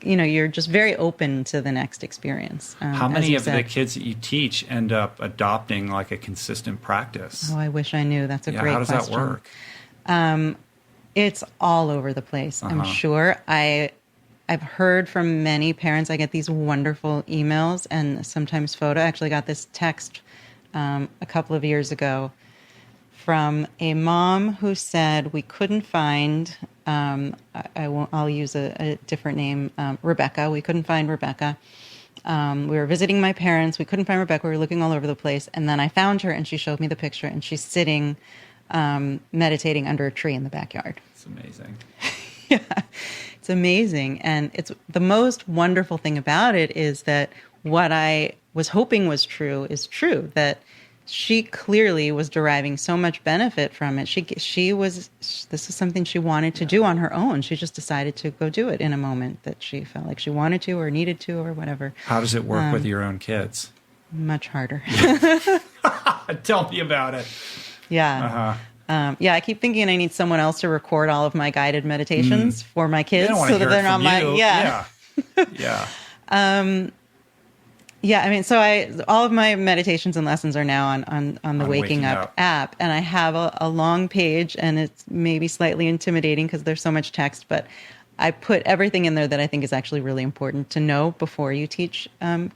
you're just very open to the next experience. How many of the kids that you teach end up adopting like a consistent practice? Oh, I wish I knew. That's a great question. How does that work? It's all over the place, I'm sure. I've heard from many parents. I get these wonderful emails and sometimes photo. I actually got this text a couple of years ago from a mom who said we couldn't find, I'll use a different name, Rebecca. We couldn't find Rebecca. We were visiting my parents. We couldn't find Rebecca. We were looking all over the place. And then I found her, and she showed me the picture, and she's sitting meditating under a tree in the backyard. It's amazing. Yeah, it's amazing. And it's the most wonderful thing about it is that what I was hoping was true is true, that she clearly was deriving so much benefit from it. This is something she wanted to do on her own. She just decided to go do it in a moment that she felt like she wanted to or needed to or whatever. How does it work with your own kids? Much harder. Tell me about it. Yeah. I keep thinking I need someone else to record all of my guided meditations for my kids so that they're not mine. Yeah. Yeah, I mean, all of my meditations and lessons are now on the Waking Up app, and I have a long page, and it's maybe slightly intimidating because there's so much text, but I put everything in there that I think is actually really important to know before you teach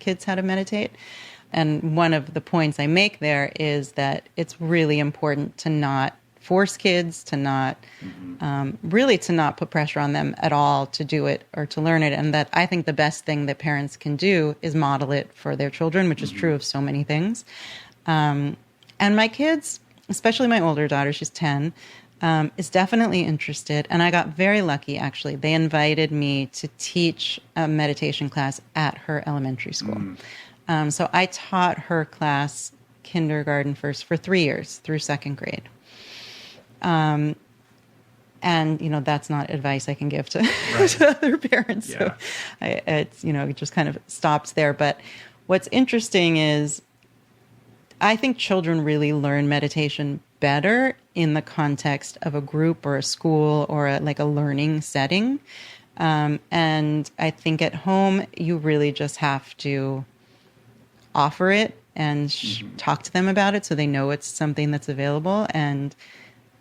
kids how to meditate. And one of the points I make there is that it's really important to not force kids, to not to not put pressure on them at all to do it or to learn it. And that I think the best thing that parents can do is model it for their children, which is true of so many things. And my kids, especially my older daughter, she's 10, is definitely interested. And I got very lucky, actually. They invited me to teach a meditation class at her elementary school. So I taught her class kindergarten first for 3 years through second grade. And, that's not advice I can give to, to other parents. Yeah. So it just kind of stops there. But what's interesting is I think children really learn meditation better in the context of a group or a school or a learning setting. And I think at home, you really just have to offer it and talk to them about it so they know it's something that's available and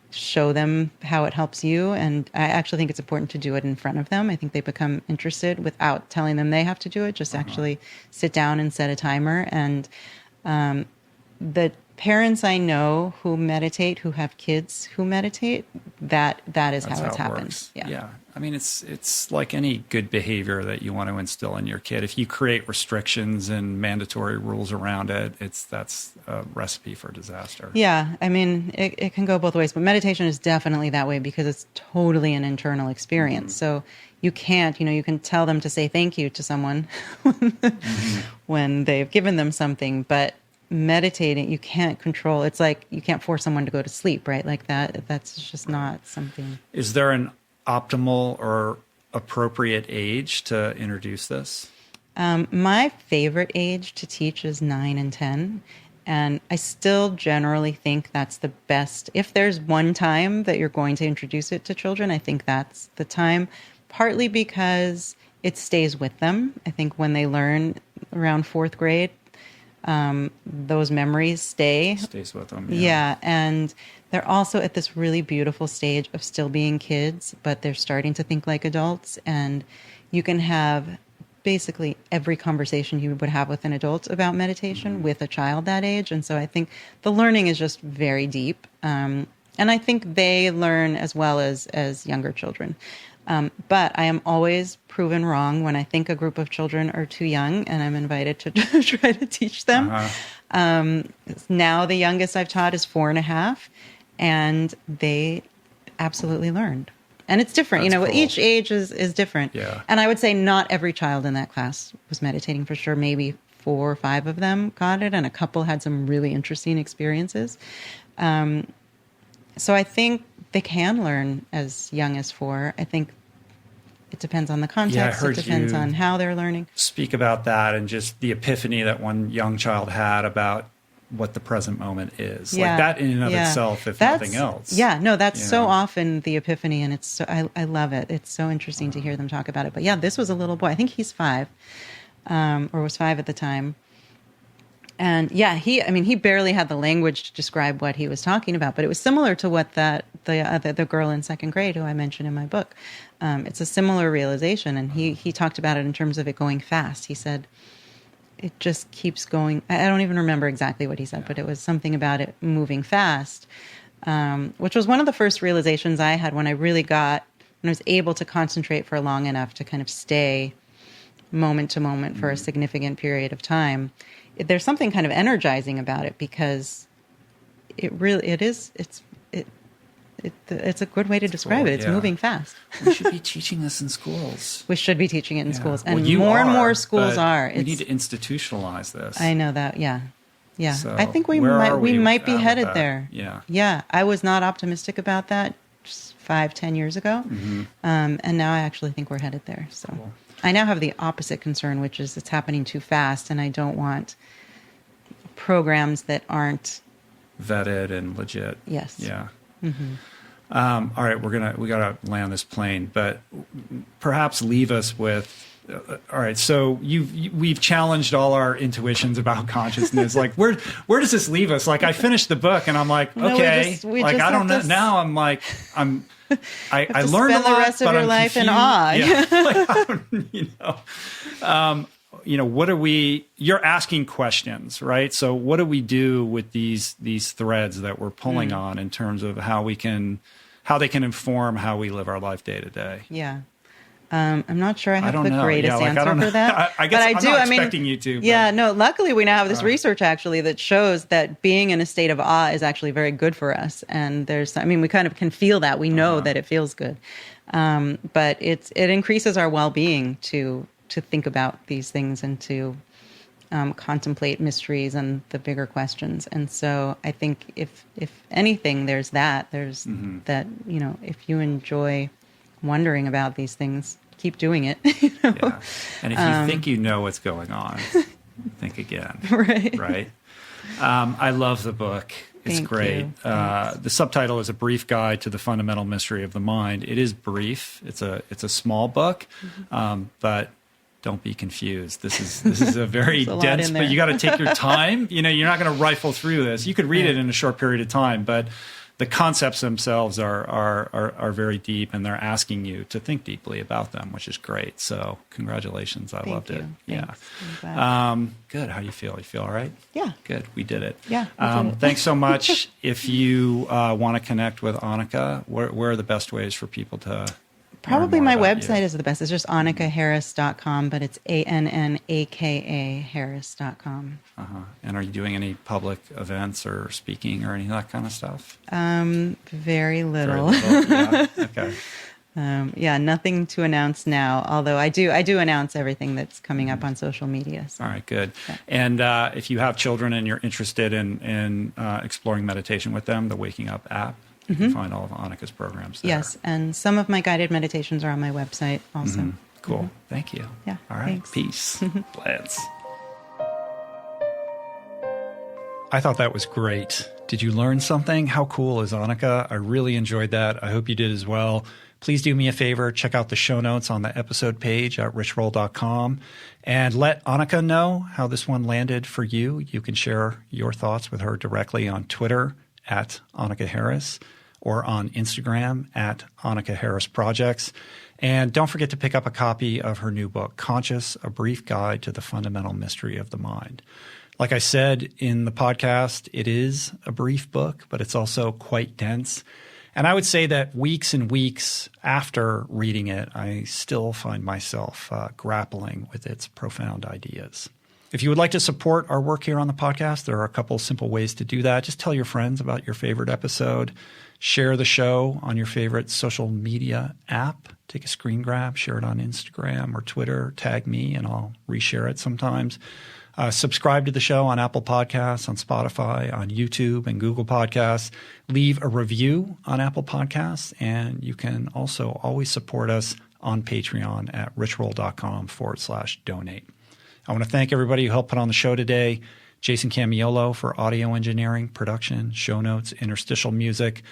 show them how it helps you. And I actually think it's important to do it in front of them. I think they become interested without telling them they have to do it. Just actually sit down and set a timer. And the parents I know who meditate, who have kids who meditate, that's how it's happened. Works. Yeah. I mean, it's like any good behavior that you want to instill in your kid. If you create restrictions and mandatory rules around it, that's a recipe for disaster. Yeah. I mean, it can go both ways, but meditation is definitely that way because it's totally an internal experience. So you can't, you can tell them to say thank you to someone when they've given them something, but meditating, you can't control. It's like you can't force someone to go to sleep, right? Like that's just not something. Is there an optimal or appropriate age to introduce this? My favorite age to teach is 9 and 10. And I still generally think that's the best. If there's one time that you're going to introduce it to children, I think that's the time, partly because it stays with them. I think when they learn around 4th grade, those memories stays with them. Yeah. And they're also at this really beautiful stage of still being kids, but they're starting to think like adults. And you can have basically every conversation you would have with an adult about meditation with a child that age. And so I think the learning is just very deep. And I think they learn as well as younger children. But I am always proven wrong when I think a group of children are too young and I'm invited to try to teach them. Now the youngest I've taught is 4.5, and they absolutely learned. And it's different. That's cool. Each age is different. Yeah. And I would say not every child in that class was meditating for sure. Maybe 4 or 5 of them got it, and a couple had some really interesting experiences. So I think they can learn as young as 4. I think it depends on the context. It depends on how they're learning. Speak about that and just the epiphany that one young child had about what the present moment is. Yeah. Like that in and of itself, if nothing else. Yeah, no, that's so often the epiphany, and it's so I love it. It's so interesting to hear them talk about it. But yeah, this was a little boy. I think he's 5, or was 5 at the time. And yeah, he barely had the language to describe what he was talking about, but it was similar to what the girl in 2nd grade who I mentioned in my book. It's a similar realization, and he talked about it in terms of it going fast. He said it just keeps going. I don't even remember exactly what he said, but it was something about it moving fast, which was one of the first realizations I had when I was able to concentrate for long enough to kind of stay moment to moment for a significant period of time, there's something kind of energizing about it, because it's a good way to describe it. It's moving fast. We should be teaching this in schools. We should be teaching it in schools, and well, more and more schools are. We need to institutionalize this. I know that. Yeah. So I think we might be headed there. Yeah. I was not optimistic about that just 5-10 years ago, and now I actually think we're headed there. So cool. I now have the opposite concern, which is it's happening too fast, and I don't want programs that aren't vetted and legit. Yes. Yeah. All right, we gotta land this plane, but perhaps leave us with. All right, so we've challenged all our intuitions about consciousness. Like, where does this leave us? Like, I finished the book and I'm like, okay, I don't know. Now I'm like, I learned a lot, spend the rest of your life confused. in awe. Yeah. Like, I don't, what are we? You're asking questions, right? So what do we do with these threads that we're pulling on in terms of how they can inform how we live our life day to day? Yeah. I'm not sure I have the greatest answer for that. I guess I'm not expecting you to. But. Yeah, no, luckily we now have this research actually that shows that being in a state of awe is actually very good for us. And we kind of can feel that. We know that it feels good. But it increases our well-being to think about these things and to contemplate mysteries and the bigger questions. And so I think if anything, there's that. There's that, if you enjoy wondering about these things, keep doing it. Yeah. And if you think you know what's going on, think again. Right. I love the book. It's Thank great. You. The subtitle is A Brief Guide to the Fundamental Mystery of the Mind. It is brief. It's a small book, but don't be confused. This is a very dense, but you got to take your time. You're not going to rifle through this. You could read it in a short period of time, but the concepts themselves are very deep, and they're asking you to think deeply about them, which is great. So congratulations. I loved it. Thanks. Yeah. Good. How do you feel? You feel all right? Yeah. Good. We did it. Yeah. Thanks so much. If you want to connect with Annika, where are the best ways for people to Probably my website is the best. It's just AnnakaHarris.com, but it's ANNAKA Harris.com. And are you doing any public events or speaking or any of that kind of stuff? Very little. Yeah. Okay. Nothing to announce now, although I do announce everything that's coming up on social media. So. All right, good. Yeah. And if you have children and you're interested in exploring meditation with them, the Waking Up app, you can find all of Annika's programs there. Yes, and some of my guided meditations are on my website also. Cool. Thank you. Yeah. All right. Thanks. Peace. Lance. I thought that was great. Did you learn something? How cool is Annika? I really enjoyed that. I hope you did as well. Please do me a favor. Check out the show notes on the episode page at richroll.com and let Annika know how this one landed for you. You can share your thoughts with her directly on Twitter at Annaka Harris or on Instagram at Annaka Harris Projects. And don't forget to pick up a copy of her new book, Conscious, A Brief Guide to the Fundamental Mystery of the Mind. Like I said in the podcast, it is a brief book, but it's also quite dense. And I would say that weeks and weeks after reading it, I still find myself grappling with its profound ideas. If you would like to support our work here on the podcast, there are a couple simple ways to do that. Just tell your friends about your favorite episode. Share the show on your favorite social media app. Take a screen grab, share it on Instagram or Twitter, tag me, and I'll reshare it sometimes. Subscribe to the show on Apple Podcasts, on Spotify, on YouTube, and Google Podcasts. Leave a review on Apple Podcasts, and you can also always support us on Patreon at richroll.com/donate. I want to thank everybody who helped put on the show today. Jason Camiolo for audio engineering, production, show notes, interstitial music.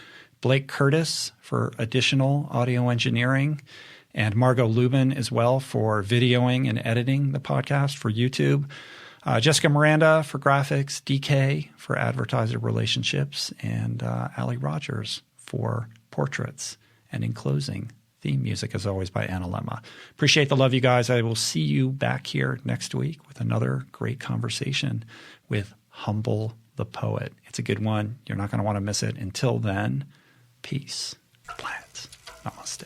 Blake Curtis for additional audio engineering. And Margot Lubin as well for videoing and editing the podcast for YouTube. Jessica Miranda for graphics. DK for advertiser relationships. And Ali Rogers for portraits. And in closing, theme music, as always, by Anna Lemma. Appreciate the love, you guys. I will see you back here next week with another great conversation with Humble the Poet. It's a good one. You're not going to want to miss it. Until then, peace. Plants. Namaste.